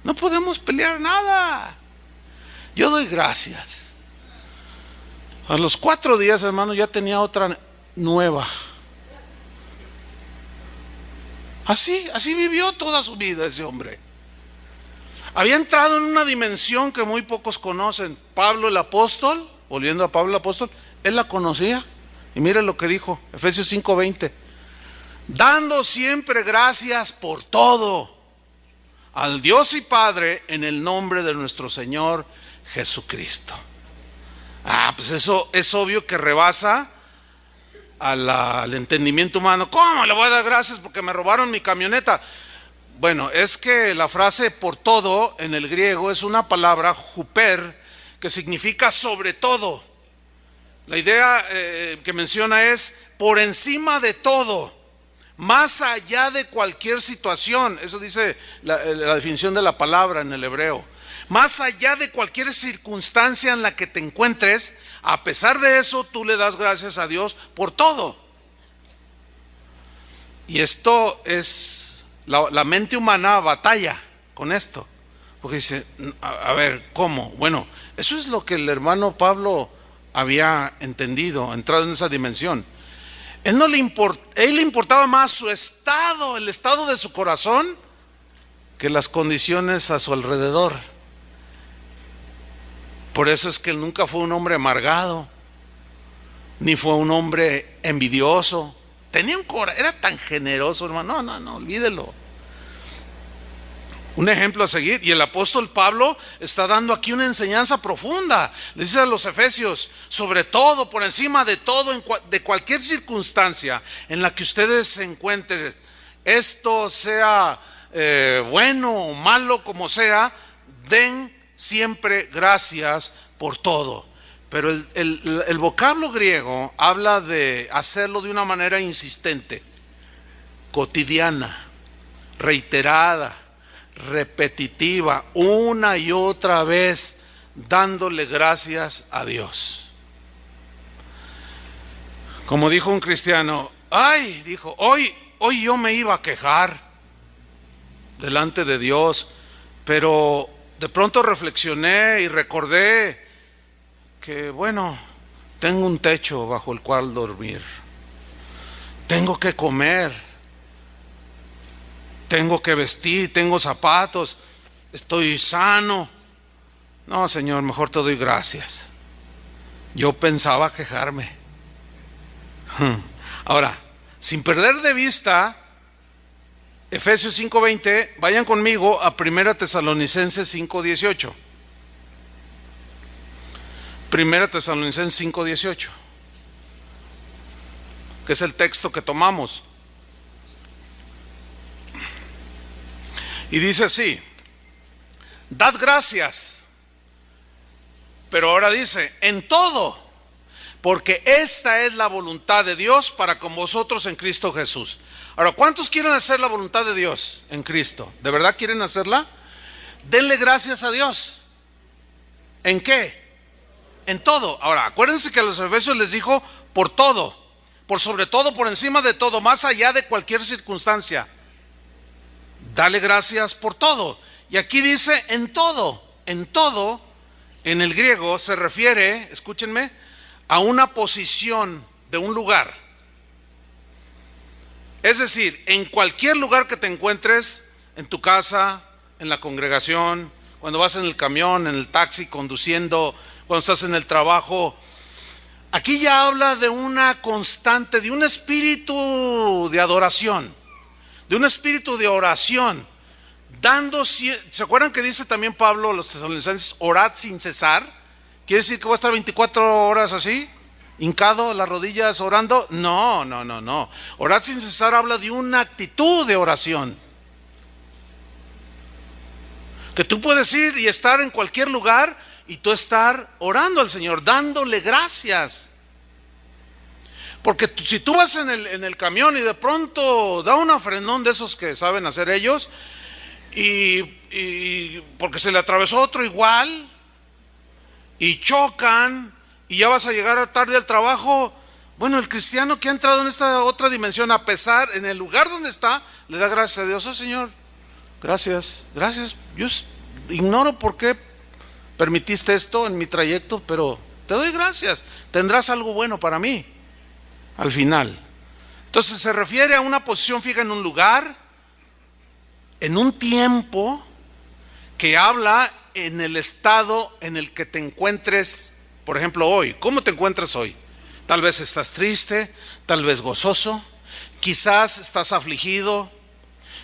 No podemos pelear nada. Yo doy gracias. A los 4 días, hermano, ya tenía otra nueva. Así vivió toda su vida ese hombre. Había entrado en una dimensión que muy pocos conocen. Pablo el apóstol, volviendo a Pablo el apóstol, él la conocía. Y mire lo que dijo, Efesios 5:20. Dando siempre gracias por todo al Dios y Padre en el nombre de nuestro Señor Jesucristo. Pues eso es obvio que rebasa al entendimiento humano. ¿Cómo le voy a dar gracias porque me robaron mi camioneta? Bueno, es que la frase por todo en el griego es una palabra huper que significa sobre todo. La idea que menciona es por encima de todo, más allá de cualquier situación. Eso dice la definición de la palabra en el hebreo. Más allá de cualquier circunstancia en la que te encuentres, a pesar de eso, tú le das gracias a Dios por todo. Y esto es, la mente humana batalla con esto. Porque dice, a ver, ¿cómo? Bueno, eso es lo que el hermano Pablo había entendido, entrado en esa dimensión. Él le importaba más su estado, el estado de su corazón, que las condiciones a su alrededor. Por eso es que él nunca fue un hombre amargado, ni fue un hombre envidioso. Tenía un corazón, era tan generoso, hermano. No, olvídelo. Un ejemplo a seguir. Y el apóstol Pablo está dando aquí una enseñanza profunda. Le dice a los Efesios, sobre todo, por encima de todo, de cualquier circunstancia en la que ustedes se encuentren, esto sea bueno o malo como sea, den siempre gracias por todo. Pero el vocablo griego habla de hacerlo de una manera insistente, cotidiana, reiterada, repetitiva, una y otra vez, dándole gracias a Dios. Como dijo un cristiano, dijo, hoy yo me iba a quejar delante de Dios, pero de pronto reflexioné y recordé que, bueno, tengo un techo bajo el cual dormir, tengo que comer, tengo que vestir, tengo zapatos, estoy sano. No, Señor, mejor te doy gracias. Yo pensaba quejarme. Ahora, sin perder de vista Efesios 5:20, vayan conmigo a 1 Tesalonicenses 5:18. 1 Tesalonicenses 5:18, que es el texto que tomamos. Y dice así: dad gracias, pero ahora dice, en todo, porque esta es la voluntad de Dios para con vosotros en Cristo Jesús. Ahora, ¿cuántos quieren hacer la voluntad de Dios en Cristo? ¿De verdad quieren hacerla? Denle gracias a Dios. ¿En qué? En todo. Ahora, acuérdense que a los Efesios les dijo por todo, por sobre todo, por encima de todo, más allá de cualquier circunstancia. Dale gracias por todo. Y aquí dice en todo. En todo, en el griego se refiere, escúchenme, a una posición de un lugar. Es decir, en cualquier lugar que te encuentres, en tu casa, en la congregación, cuando vas en el camión, en el taxi, conduciendo, cuando estás en el trabajo, aquí ya habla de una constante, de un espíritu de adoración, de un espíritu de oración, ¿Se acuerdan que dice también Pablo a los tesalonicenses, orad sin cesar? ¿Quiere decir que voy a estar 24 horas así, hincado, las rodillas orando? No. Orad sin cesar habla de una actitud de oración. Que tú puedes ir y estar en cualquier lugar y tú estar orando al Señor, dándole gracias. Porque si tú vas en el camión y de pronto da un frenón de esos que saben hacer ellos, y porque se le atravesó otro igual, y chocan, y ya vas a llegar tarde al trabajo. Bueno, el cristiano que ha entrado en esta otra dimensión, a pesar, en el lugar donde está, le da gracias a Dios. Oh Señor, gracias. Yo ignoro por qué permitiste esto en mi trayecto, pero te doy gracias. Tendrás algo bueno para mí al final. Entonces se refiere a una posición fija en un lugar, en un tiempo, que habla en el estado en el que te encuentres. Por ejemplo, hoy, ¿cómo te encuentras hoy? Tal vez estás triste, tal vez gozoso, quizás estás afligido,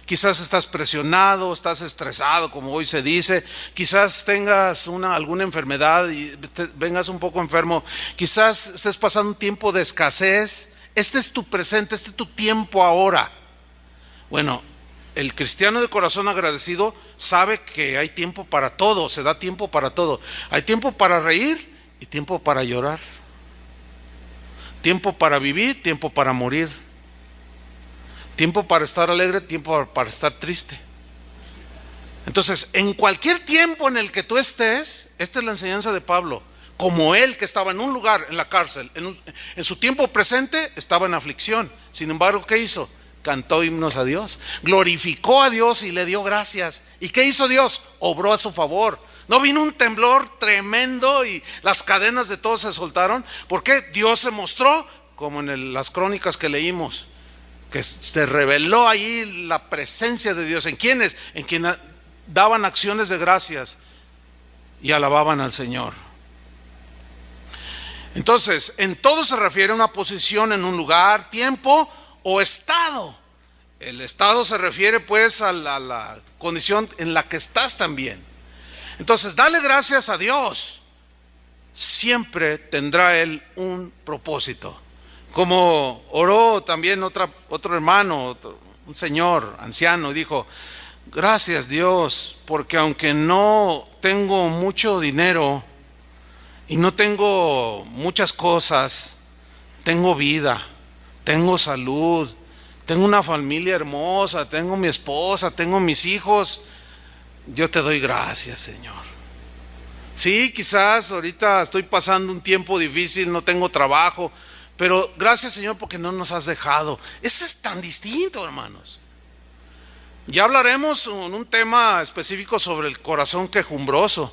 quizás estás presionado, estás estresado, como hoy se dice, quizás tengas alguna enfermedad y vengas un poco enfermo, quizás estés pasando un tiempo de escasez. Este es tu presente, este es tu tiempo ahora. Bueno, el cristiano de corazón agradecido sabe que hay tiempo para todo, se da tiempo para todo. Hay tiempo para reír y tiempo para llorar. Tiempo para vivir, tiempo para morir. Tiempo para estar alegre, tiempo para estar triste. Entonces, en cualquier tiempo en el que tú estés, esta es la enseñanza de Pablo. Como él, que estaba en un lugar, en la cárcel, en su tiempo presente estaba en aflicción. Sin embargo, ¿qué hizo? Cantó himnos a Dios, glorificó a Dios y le dio gracias. ¿Y qué hizo Dios? Obró a su favor. ¿No vino un temblor tremendo y las cadenas de todos se soltaron? ¿Por qué? Dios se mostró, como en las crónicas que leímos, que se reveló ahí la presencia de Dios. ¿En quiénes? En quienes daban acciones de gracias y alababan al Señor. Entonces, en todo se refiere a una posición en un lugar, tiempo o estado. El estado se refiere pues a la condición en la que estás también. Entonces, dale gracias a Dios. Siempre tendrá Él un propósito. Como oró también otro hermano, un señor anciano, dijo: gracias Dios, porque aunque no tengo mucho dinero y no tengo muchas cosas, tengo vida, tengo salud, tengo una familia hermosa, tengo mi esposa, tengo mis hijos. Yo te doy gracias, Señor. Sí, quizás ahorita estoy pasando un tiempo difícil, no tengo trabajo, pero gracias, Señor, porque no nos has dejado. Eso es tan distinto, hermanos. Ya hablaremos en un tema específico sobre el corazón quejumbroso,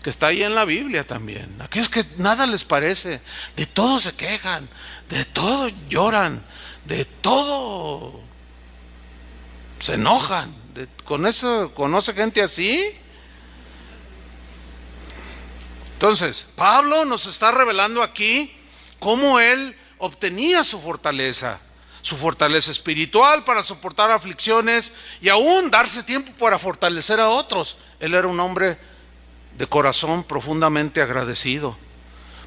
que está ahí en la Biblia también. Aquellos que nada les parece, de todo se quejan, de todo lloran, de todo se enojan. ¿Conoce gente así? Entonces, Pablo nos está revelando aquí cómo él obtenía su fortaleza espiritual para soportar aflicciones y aún darse tiempo para fortalecer a otros. Él era un hombre de corazón profundamente agradecido,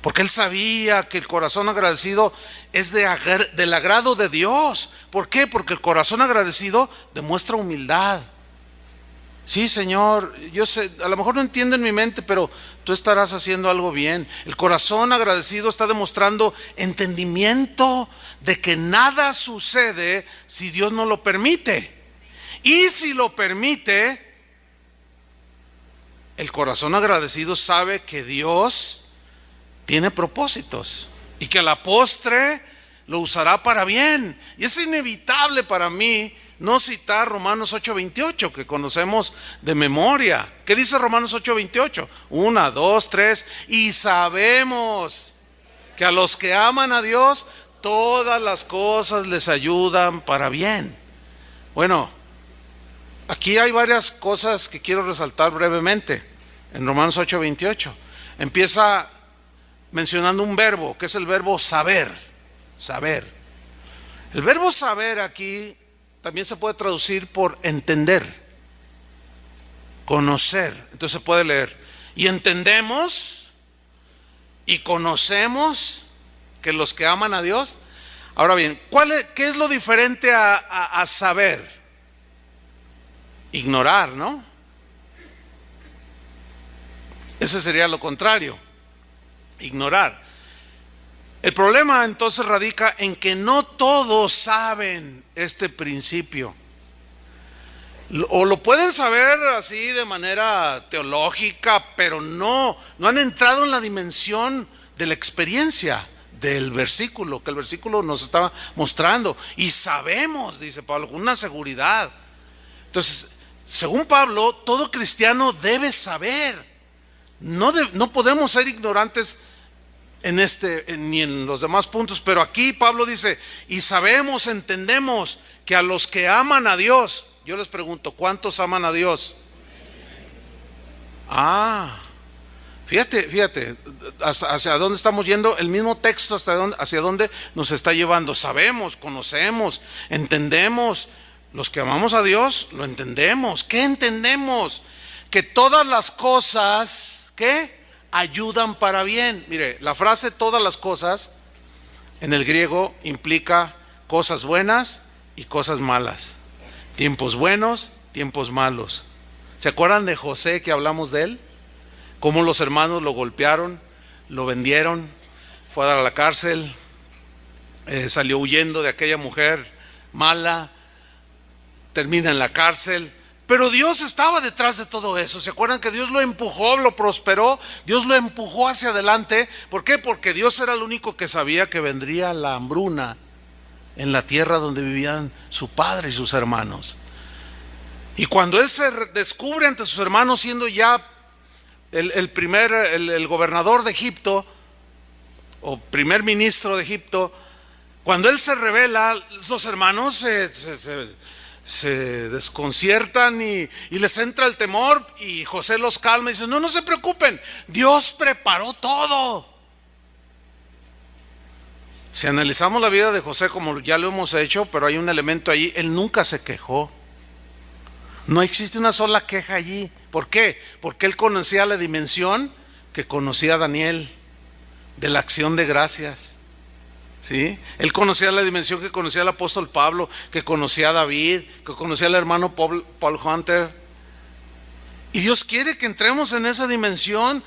porque él sabía que el corazón agradecido es del agrado de Dios. ¿Por qué? Porque el corazón agradecido demuestra humildad. Sí, Señor, yo sé, a lo mejor no entiendo en mi mente, pero tú estarás haciendo algo bien. El corazón agradecido está demostrando entendimiento de que nada sucede si Dios no lo permite. Y si lo permite, el corazón agradecido sabe que Dios tiene propósitos y que a la postre lo usará para bien. Y es inevitable para mí no citar Romanos 8:28, que conocemos de memoria. ¿Qué dice Romanos 8:28? 1, 2, 3. Y sabemos que a los que aman a Dios, todas las cosas les ayudan para bien. Bueno, aquí hay varias cosas que quiero resaltar brevemente. En Romanos 8:28 empieza mencionando un verbo, que es el verbo saber. Saber. El verbo saber aquí también se puede traducir por entender. Conocer. Entonces se puede leer. Y entendemos y conocemos que los que aman a Dios. Ahora bien, ¿qué es lo diferente a saber? Ignorar, ¿no? Ese sería lo contrario, ignorar. El problema entonces radica en que no todos saben este principio. O lo pueden saber así de manera teológica, pero no han entrado en la dimensión de la experiencia del versículo, que el versículo nos está mostrando. Y sabemos, dice Pablo, con una seguridad. Entonces, según Pablo, todo cristiano debe saber. No podemos ser ignorantes ni en los demás puntos, pero aquí Pablo dice, y sabemos, entendemos que a los que aman a Dios. Yo les pregunto, ¿cuántos aman a Dios? Fíjate, hacia dónde estamos yendo, el mismo texto hacia dónde nos está llevando. Sabemos, conocemos, entendemos. Los que amamos a Dios, lo entendemos. ¿Qué entendemos? Que todas las cosas, ¿qué? Ayudan para bien. Mire, la frase todas las cosas, en el griego implica cosas buenas y cosas malas. Tiempos buenos, tiempos malos. ¿Se acuerdan de José que hablamos de él? Cómo los hermanos lo golpearon, lo vendieron, fue a dar a la cárcel, salió huyendo de aquella mujer mala, termina en la cárcel. Pero Dios estaba detrás de todo eso. ¿Se acuerdan que Dios lo empujó, lo prosperó? Dios lo empujó hacia adelante. ¿Por qué? Porque Dios era el único que sabía que vendría la hambruna en la tierra donde vivían su padre y sus hermanos. Y cuando él se descubre ante sus hermanos, siendo ya el gobernador de Egipto, o primer ministro de Egipto, cuando él se revela, los hermanos se desconciertan y les entra el temor, y José los calma y dice, no se preocupen, Dios preparó todo. Si analizamos la vida de José, como ya lo hemos hecho, pero hay un elemento allí, él nunca se quejó. No existe una sola queja allí. ¿Por qué? Porque él conocía la dimensión que conocía Daniel, de la acción de gracias. ¿Sí? Él conocía la dimensión que conocía el apóstol Pablo, que conocía a David, que conocía al hermano Paul Hunter. Y Dios quiere que entremos en esa dimensión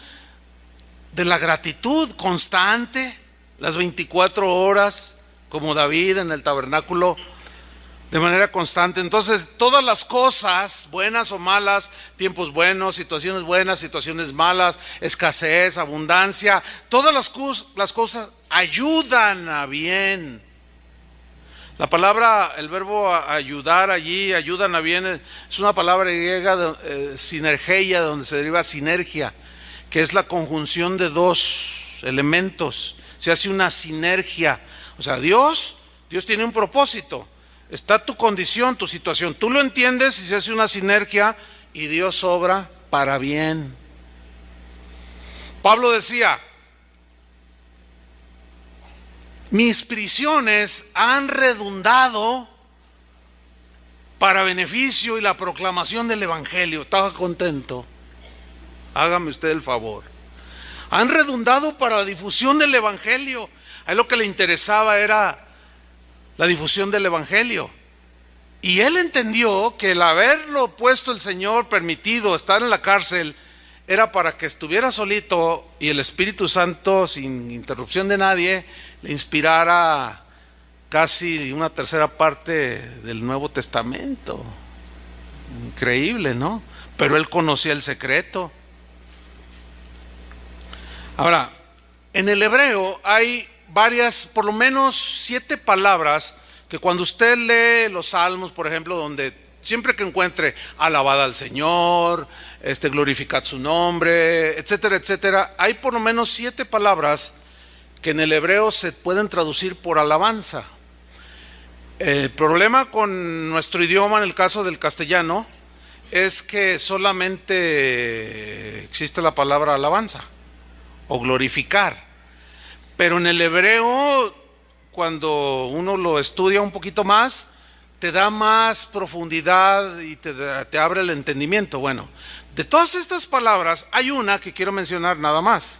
de la gratitud constante, las 24 horas, como David en el tabernáculo, de manera constante. Entonces, todas las cosas, buenas o malas, tiempos buenos, situaciones malas, escasez, abundancia, todas las cosas ayudan a bien. La palabra, el verbo ayudar allí, ayudan a bien, es una palabra griega, sinergeia, de donde se deriva sinergia, que es la conjunción de dos elementos. Se hace una sinergia. O sea, Dios tiene un propósito. Está tu condición, tu situación. Tú lo entiendes y se hace una sinergia y Dios obra para bien. Pablo decía, mis prisiones han redundado para beneficio y la proclamación del evangelio. Estaba contento. Hágame usted el favor. Han redundado para la difusión del evangelio. A él lo que le interesaba era la difusión del evangelio. Y él entendió que el haberlo puesto el Señor, permitido estar en la cárcel, era para que estuviera solito y el Espíritu Santo, sin interrupción de nadie, le inspirara casi una tercera parte del Nuevo Testamento. Increíble, ¿no? Pero él conocía el secreto. Ahora, en el hebreo hay varias, por lo menos 7 palabras que cuando usted lee los salmos, por ejemplo, donde siempre que encuentre alabad al Señor, glorificad su nombre, etcétera, etcétera, hay por lo menos 7 palabras que en el hebreo se pueden traducir por alabanza. El problema con nuestro idioma, en el caso del castellano, es que solamente existe la palabra alabanza o glorificar. Pero en el hebreo, cuando uno lo estudia un poquito más, te da más profundidad y te abre el entendimiento. Bueno, de todas estas palabras hay una que quiero mencionar nada más,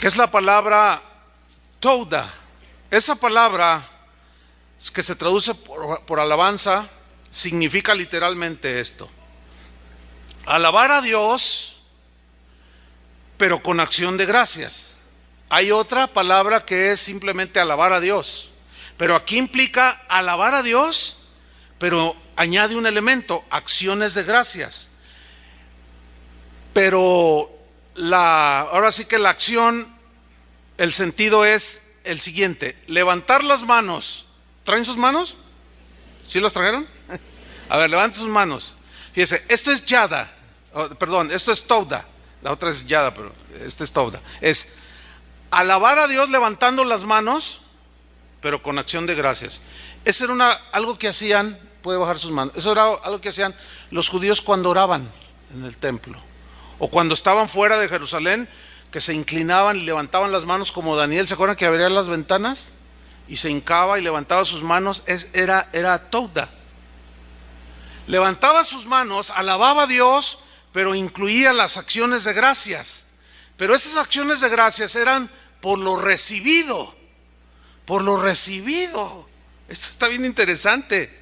que es la palabra Toda. Esa palabra que se traduce por alabanza significa literalmente esto: alabar a Dios, pero con acción de gracias. Hay otra palabra que es simplemente alabar a Dios, pero aquí implica alabar a Dios, pero añade un elemento: acciones de gracias. Pero ahora sí que la acción, el sentido es el siguiente: levantar las manos. ¿Traen sus manos? ¿Sí las trajeron? A ver, levanten sus manos. Fíjese, esto es Yada, esto es Toda. La otra es Yada, pero este es Toda. Es alabar a Dios levantando las manos, pero con acción de gracias. Eso era algo que hacían, puede bajar sus manos, eso era algo que hacían los judíos cuando oraban en el templo, o cuando estaban fuera de Jerusalén, que se inclinaban y levantaban las manos, como Daniel. ¿Se acuerdan que abría las ventanas y se hincaba y levantaba sus manos? Era Toda. Levantaba sus manos, alababa a Dios, pero incluía las acciones de gracias. Pero esas acciones de gracias eran por lo recibido. Por lo recibido. Esto está bien interesante.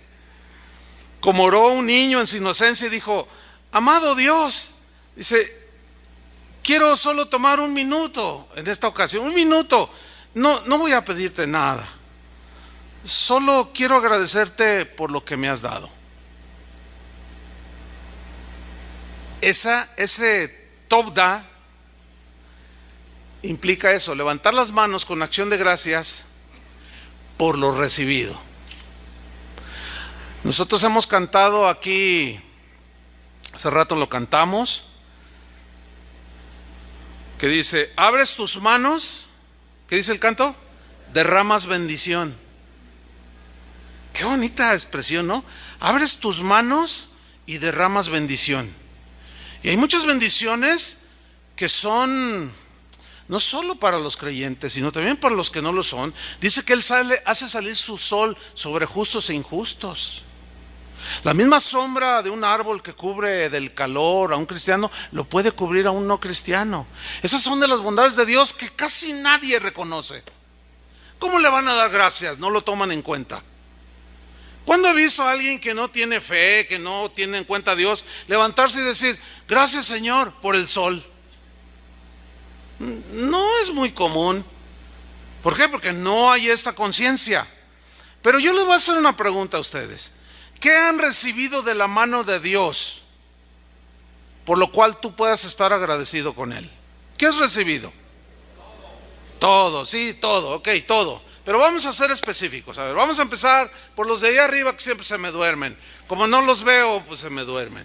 Como oró un niño en su inocencia y dijo: amado Dios, dice, quiero solo tomar un minuto en esta ocasión, un minuto. No voy a pedirte nada. Solo quiero agradecerte por lo que me has dado. Ese Toda implica eso: levantar las manos con acción de gracias por lo recibido. Nosotros hemos cantado aquí, hace rato lo cantamos, que dice: abres tus manos, ¿qué dice el canto? Derramas bendición. Qué bonita expresión, ¿no? Abres tus manos y derramas bendición. Y hay muchas bendiciones que son no solo para los creyentes, sino también para los que no lo son. Dice que Él hace salir su sol sobre justos e injustos. La misma sombra de un árbol que cubre del calor a un cristiano, lo puede cubrir a un no cristiano. Esas son de las bondades de Dios que casi nadie reconoce. ¿Cómo le van a dar gracias? No lo toman en cuenta. ¿Cuándo he visto a alguien que no tiene fe, que no tiene en cuenta a Dios, levantarse y decir: gracias, Señor, por el sol? No es muy común. ¿Por qué? Porque no hay esta conciencia. Pero yo les voy a hacer una pregunta a ustedes. ¿Qué han recibido de la mano de Dios por lo cual tú puedas estar agradecido con Él? ¿Qué has recibido? Todo, sí, todo, ok, todo. Pero vamos a ser específicos. A ver, vamos a empezar por los de ahí arriba, que siempre se me duermen. Como no los veo, pues se me duermen.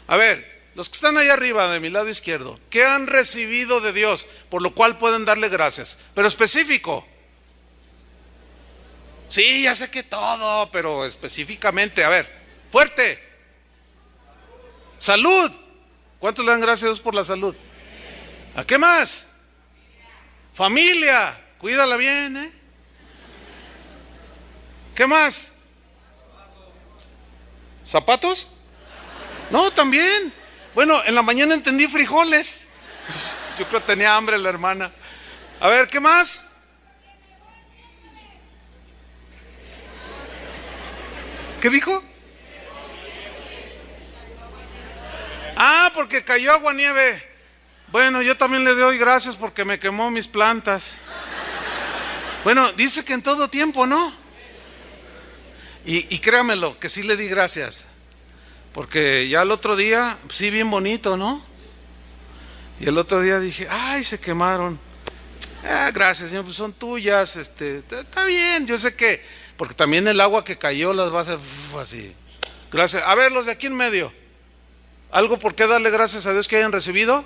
A ver, los que están ahí arriba de mi lado izquierdo, ¿qué han recibido de Dios por lo cual pueden darle gracias? Pero específico. Sí, ya sé que todo, pero específicamente. A ver, fuerte. Salud. ¿Cuántos le dan gracias a Dios por la salud? ¿A qué más? Familia. Cuídala bien, ¿eh? ¿Qué más? ¿Zapatos? No, también. Bueno, en la mañana entendí frijoles. Yo creo que tenía hambre la hermana. A ver, ¿qué más? ¿Qué dijo? Ah, porque cayó aguanieve. Bueno, yo también le doy gracias porque me quemó mis plantas. Bueno, dice que en todo tiempo, ¿no? Y créamelo, que sí le di gracias. Porque ya el otro día, sí, bien bonito, ¿no? Y el otro día dije: ay, se quemaron. Gracias, Señor, pues son tuyas. Está bien, yo sé que, porque también el agua que cayó las va a hacer así. Gracias. A ver, los de aquí en medio, ¿algo por qué darle gracias a Dios que hayan recibido?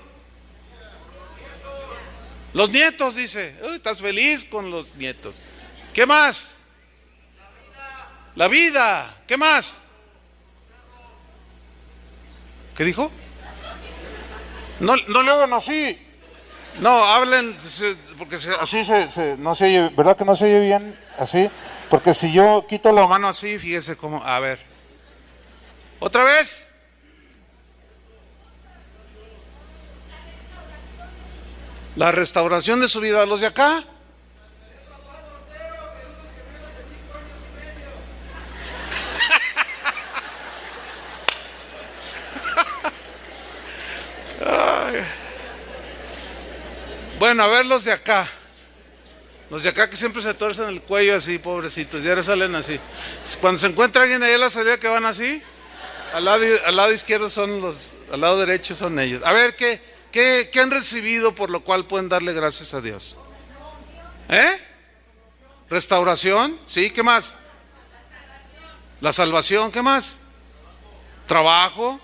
Los nietos, dice. Uy, estás feliz con los nietos. ¿Qué más? La vida. ¿Qué más? ¿Qué dijo? No le hagan así. No, hablen, porque así no se oye, ¿verdad que no se oye bien así? Porque si yo quito la mano así, fíjese cómo, a ver. ¿Otra vez? La restauración de su vida, los de acá. Ay. Bueno, a ver los de acá. Los de acá que siempre se torcen el cuello así, pobrecitos, y ahora salen así. Cuando se encuentra alguien ahí a la salida que van así, al lado izquierdo son los, al lado derecho son ellos. A ver, ¿qué han recibido por lo cual pueden darle gracias a Dios? ¿Eh? Restauración, ¿sí? ¿Qué más? La salvación, ¿qué más? Trabajo,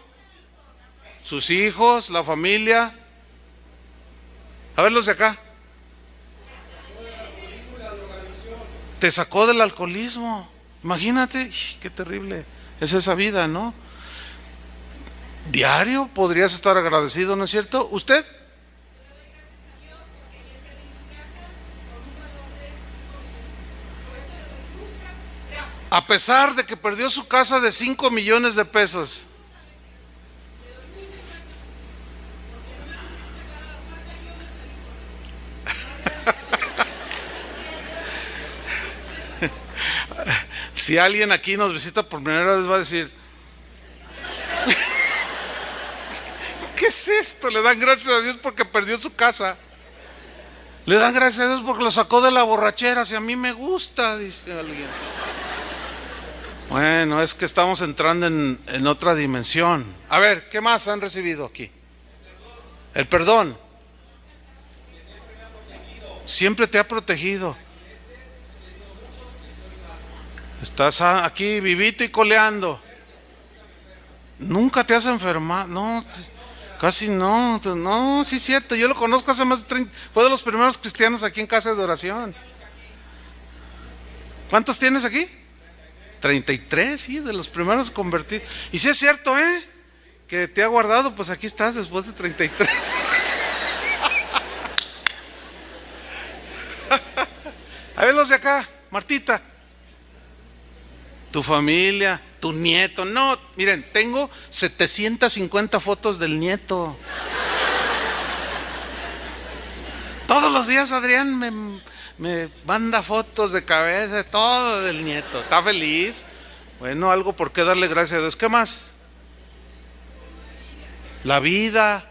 sus hijos, la familia. A ver los de acá. Te sacó del alcoholismo. Imagínate, qué terrible es esa vida, ¿no? Diario podrías estar agradecido, ¿no es cierto? ¿Usted? A pesar de que perdió su casa de 5 millones de pesos. Si alguien aquí nos visita por primera vez va a decir, ¿qué es esto? Le dan gracias a Dios porque perdió su casa. Le dan gracias a Dios porque lo sacó de la borrachera. Si a mí me gusta, dice alguien. Bueno, es que estamos entrando en otra dimensión. A ver, ¿qué más han recibido aquí? El perdón. Siempre te ha protegido. Estás aquí vivito y coleando. Nunca te has enfermado. No, casi no. No, sí es cierto. Yo lo conozco hace más de 30. Fue de los primeros cristianos aquí en Casa de Oración. ¿Cuántos tienes aquí? 33, sí, de los primeros convertidos. Y sí es cierto, que te ha guardado, pues aquí estás después de 33. A ver los de acá, Martita. Tu familia, tu nieto. No, miren, tengo 750 fotos del nieto. Todos los días Adrián me manda fotos de cabeza, todo del nieto. ¿Está feliz? Bueno, algo por qué darle gracias a Dios. ¿Qué más? La vida.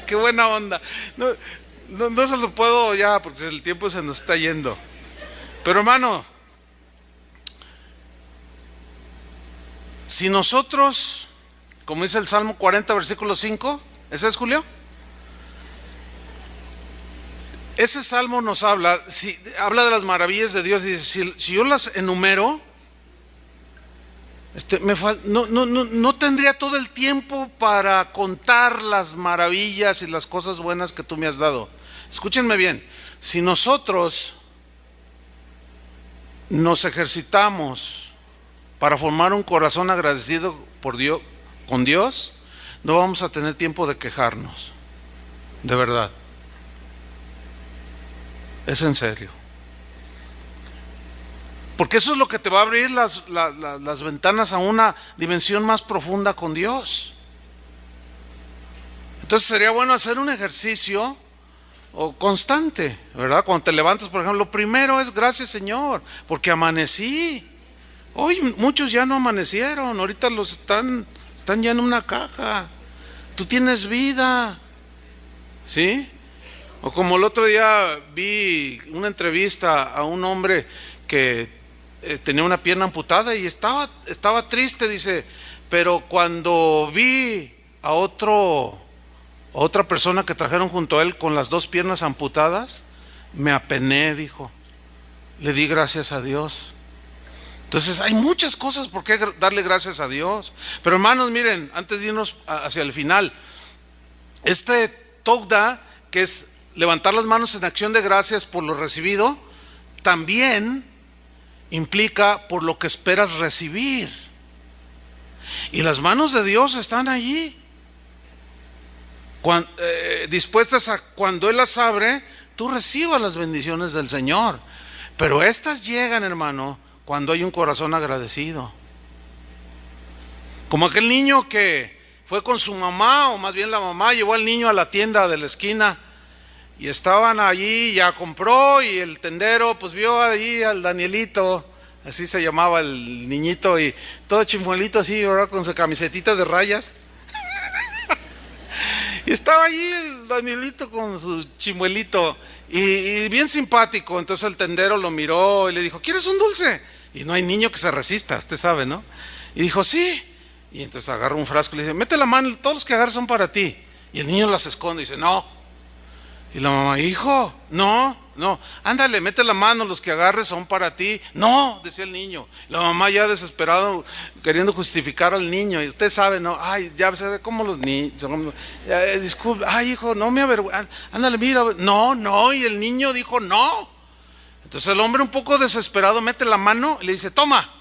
Qué buena onda. No se lo puedo ya porque el tiempo se nos está yendo. Pero hermano, si nosotros, como dice el Salmo 40, versículo 5, ¿ese es, Julio? Ese salmo nos habla, habla de las maravillas de Dios. Dice, si yo las enumero, no tendría todo el tiempo para contar las maravillas y las cosas buenas que tú me has dado. Escúchenme bien, si nosotros nos ejercitamos para formar un corazón agradecido por Dios, con Dios, no vamos a tener tiempo de quejarnos, de verdad. Es en serio. Porque eso es lo que te va a abrir las ventanas a una dimensión más profunda con Dios. Entonces sería bueno hacer un ejercicio constante, ¿verdad? Cuando te levantas, por ejemplo, lo primero es gracias, Señor, porque amanecí. Hoy muchos ya no amanecieron, ahorita los están ya en una caja. Tú tienes vida, ¿sí? O como el otro día vi una entrevista a un hombre que tenía una pierna amputada y estaba triste, dice, pero cuando vi a otra persona que trajeron junto a él con las dos piernas amputadas, me apené, dijo, le di gracias a Dios. Entonces hay muchas cosas por qué darle gracias a Dios. Pero hermanos, miren, antes de irnos hacia el final, Togda, que es levantar las manos en acción de gracias por lo recibido, también implica por lo que esperas recibir. Y las manos de Dios están allí, dispuestas a cuando Él las abre, tú recibas las bendiciones del Señor. Pero estas llegan, hermano, cuando hay un corazón agradecido. Como aquel niño que fue con su mamá, o más bien la mamá llevó al niño a la tienda de la esquina y estaban allí, ya compró, y el tendero pues vio allí al Danielito, así se llamaba el niñito, y todo chimuelito así, ¿verdad? Con su camisetita de rayas. Y estaba allí el Danielito con su chimuelito y bien simpático. Entonces el tendero lo miró y le dijo: ¿quieres un dulce? Y no hay niño que se resista, usted sabe, ¿no? Y dijo: sí. Y entonces agarra un frasco y le dice: mete la mano, todos los que agarras son para ti. Y el niño las esconde y dice: no. Y la mamá: hijo, no, ándale, mete la mano, los que agarres son para ti. No, decía el niño. La mamá ya desesperado, queriendo justificar al niño. Y usted sabe, ¿no? Ay, ya se ve como los niños. Disculpe, ay, hijo, no me avergüenza. Ándale, mira. No, y el niño dijo: no. Entonces el hombre, un poco desesperado, mete la mano y le dice: toma.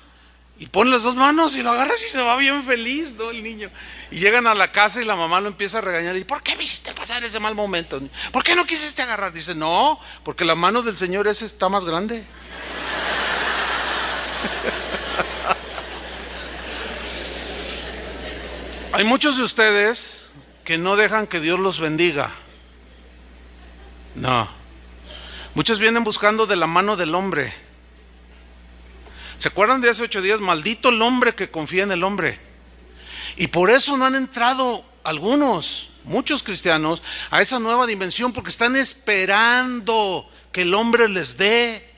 Y pone las dos manos y lo agarras y se va bien feliz, ¿no? El niño. Y llegan a la casa y la mamá lo empieza a regañar. ¿Y por qué me hiciste pasar ese mal momento? ¿Por qué no quisiste agarrar? Dice: no, porque la mano del Señor ese está más grande. Hay muchos de ustedes que no dejan que Dios los bendiga. No. Muchos vienen buscando de la mano del hombre. ¿Se acuerdan de hace 8 días? Maldito el hombre que confía en el hombre. Y por eso no han entrado muchos cristianos, a esa nueva dimensión, porque están esperando que el hombre les dé.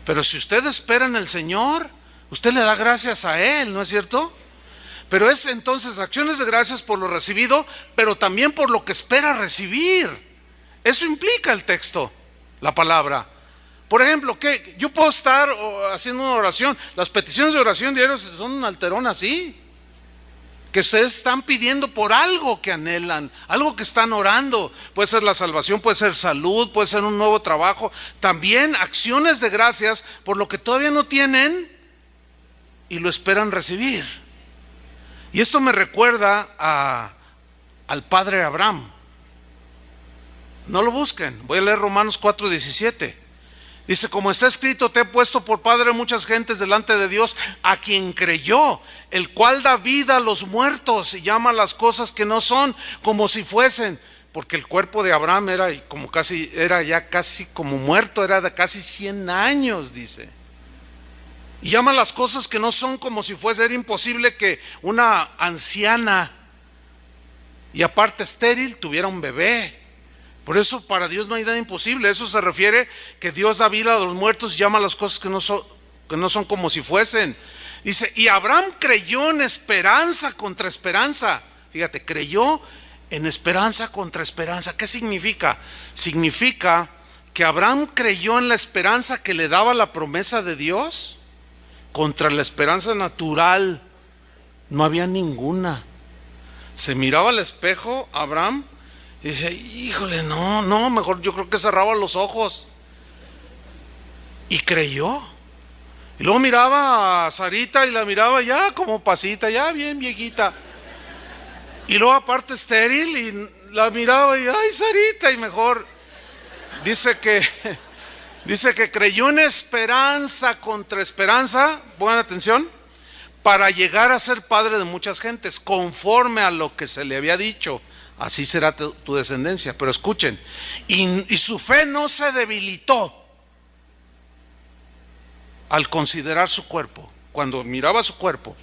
Pero si usted espera en el Señor, usted le da gracias a Él, ¿no es cierto? Pero es entonces acciones de gracias por lo recibido, pero también por lo que espera recibir. Eso implica el texto, la palabra. Por ejemplo, que yo puedo estar haciendo una oración. Las peticiones de oración diarias son un alterón así, que ustedes están pidiendo por algo que anhelan, algo que están orando. Puede ser la salvación, puede ser salud, puede ser un nuevo trabajo. También acciones de gracias por lo que todavía no tienen y lo esperan recibir. Y esto me recuerda al padre Abraham. No lo busquen, voy a leer Romanos 4:17. Dice: como está escrito, te he puesto por padre de muchas gentes delante de Dios, a quien creyó, el cual da vida a los muertos y llama a las cosas que no son como si fuesen. Porque el cuerpo de Abraham era ya casi como muerto, era de casi 100 años, dice. Y llama a las cosas que no son como si fuese. Era imposible que una anciana y aparte estéril tuviera un bebé. Por eso para Dios no hay nada imposible. Eso se refiere que Dios da vida a los muertos y llama a las cosas que no son como si fuesen. Dice: y Abraham creyó en esperanza contra esperanza. Fíjate, creyó en esperanza contra esperanza. ¿Qué significa? Significa que Abraham creyó en la esperanza que le daba la promesa de Dios contra la esperanza natural. No había ninguna. Se miraba al espejo Abraham y dice: híjole, no, mejor yo creo que cerraba los ojos. Y creyó. Y luego miraba a Sarita y la miraba ya como pasita, ya bien viejita. Y luego aparte estéril y la miraba y: ay, Sarita, y mejor. Dice que creyó en esperanza contra esperanza, pongan atención, para llegar a ser padre de muchas gentes, conforme a lo que se le había dicho. Así será tu descendencia. Pero escuchen, y su fe no se debilitó al considerar su cuerpo. Cuando miraba su cuerpo,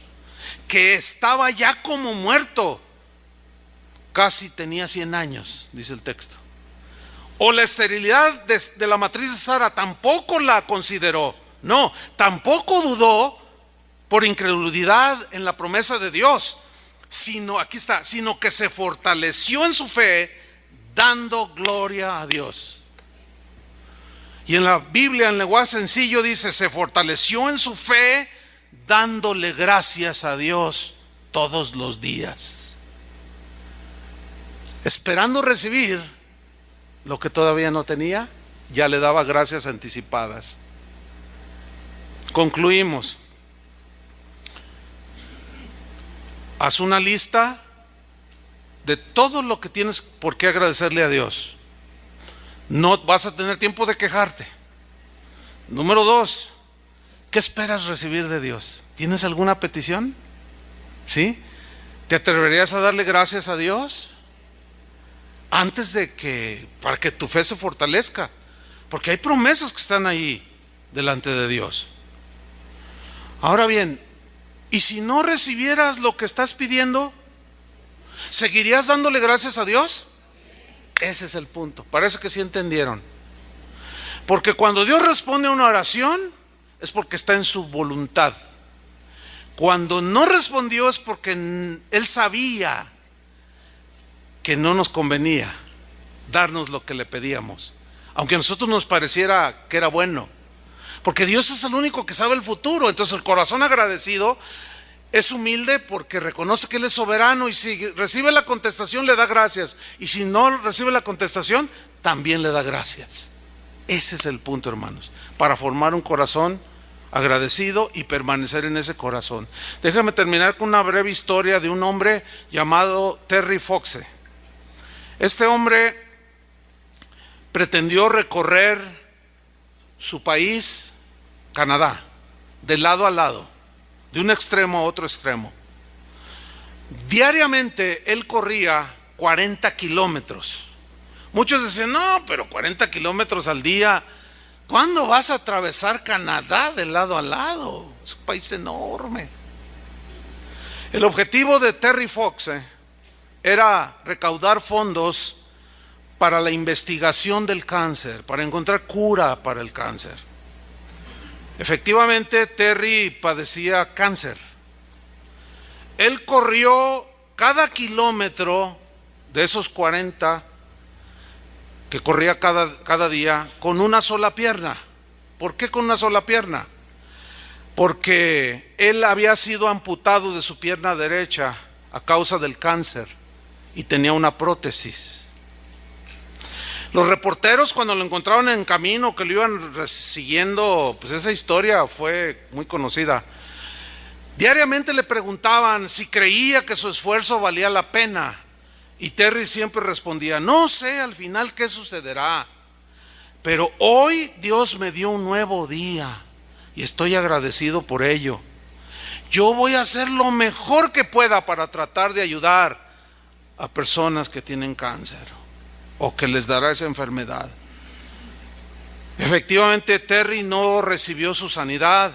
que estaba ya como muerto, casi tenía 100 años, dice el texto. O la esterilidad de la matriz de Sara, tampoco la consideró. No, tampoco dudó por incredulidad en la promesa de Dios, sino que se fortaleció en su fe, dando gloria a Dios. Y en la Biblia, en lenguaje sencillo, dice: se fortaleció en su fe, dándole gracias a Dios todos los días, esperando recibir lo que todavía no tenía, ya le daba gracias anticipadas. Concluimos. Haz una lista de todo lo que tienes por qué agradecerle a Dios. No vas a tener tiempo de quejarte. Número 2, ¿qué esperas recibir de Dios? ¿Tienes alguna petición? ¿Sí? ¿Te atreverías a darle gracias a Dios antes de para que tu fe se fortalezca? Porque hay promesas que están ahí delante de Dios. Ahora bien, ¿y si no recibieras lo que estás pidiendo? ¿Seguirías dándole gracias a Dios? Ese es el punto. Parece que sí entendieron. Porque cuando Dios responde a una oración, es porque está en su voluntad. Cuando no respondió es porque Él sabía que no nos convenía darnos lo que le pedíamos, aunque a nosotros nos pareciera que era bueno. Porque Dios es el único que sabe el futuro. Entonces el corazón agradecido es humilde porque reconoce que Él es soberano, y si recibe la contestación le da gracias, y si no recibe la contestación también le da gracias. Ese es el punto, hermanos, para formar un corazón agradecido y permanecer en ese corazón. Déjame terminar con una breve historia de un hombre llamado Terry Foxe. Este hombre pretendió recorrer su país, Canadá, de lado a lado, de un extremo a otro extremo. Diariamente él corría 40 kilómetros. Muchos decían, no, pero 40 kilómetros al día, ¿cuándo vas a atravesar Canadá de lado a lado? Es un país enorme. El objetivo de Terry Foxe era recaudar fondos para la investigación del cáncer, para encontrar cura para el cáncer. Efectivamente, Terry padecía cáncer. Él corrió cada kilómetro de esos 40 que corría cada día con una sola pierna. ¿Por qué con una sola pierna? Porque él había sido amputado de su pierna derecha a causa del cáncer y tenía una prótesis. Los reporteros, cuando lo encontraron en camino, que lo iban siguiendo, pues esa historia fue muy conocida. Diariamente le preguntaban si creía que su esfuerzo valía la pena, y Terry siempre respondía, no sé al final qué sucederá, pero hoy Dios me dio un nuevo día y estoy agradecido por ello. Yo voy a hacer lo mejor que pueda para tratar de ayudar a personas que tienen cáncer o que les dará esa enfermedad. Efectivamente, Terry no recibió su sanidad,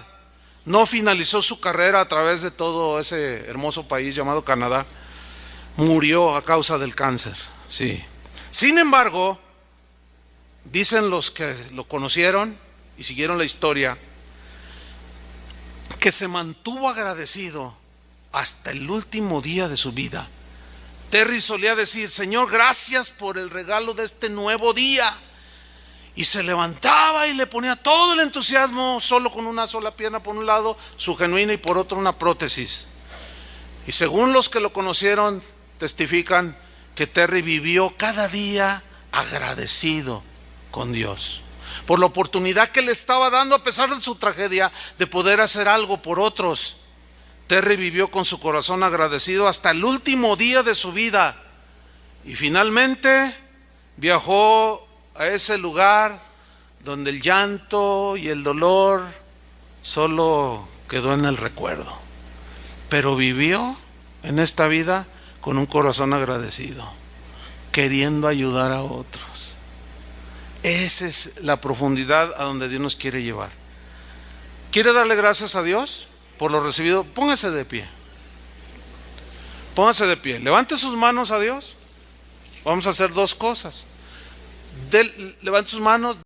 no finalizó su carrera a través de todo ese hermoso país llamado Canadá. Murió a causa del cáncer, sí. Sin embargo, dicen los que lo conocieron y siguieron la historia, que se mantuvo agradecido hasta el último día de su vida. Terry solía decir, Señor, gracias por el regalo de este nuevo día. Y se levantaba y le ponía todo el entusiasmo, solo con una sola pierna por un lado, su genuina, y por otro una prótesis. Y según los que lo conocieron, testifican que Terry vivió cada día agradecido con Dios por la oportunidad que le estaba dando, a pesar de su tragedia, de poder hacer algo por otros. Terry vivió con su corazón agradecido hasta el último día de su vida, y finalmente viajó a ese lugar donde el llanto y el dolor solo quedó en el recuerdo, pero vivió en esta vida con un corazón agradecido, queriendo ayudar a otros. Esa es la profundidad a donde Dios nos quiere llevar. ¿Quiere darle gracias a Dios por lo recibido? Póngase de pie. Póngase de pie. Levante sus manos a Dios. Vamos a hacer dos cosas. Levante sus manos.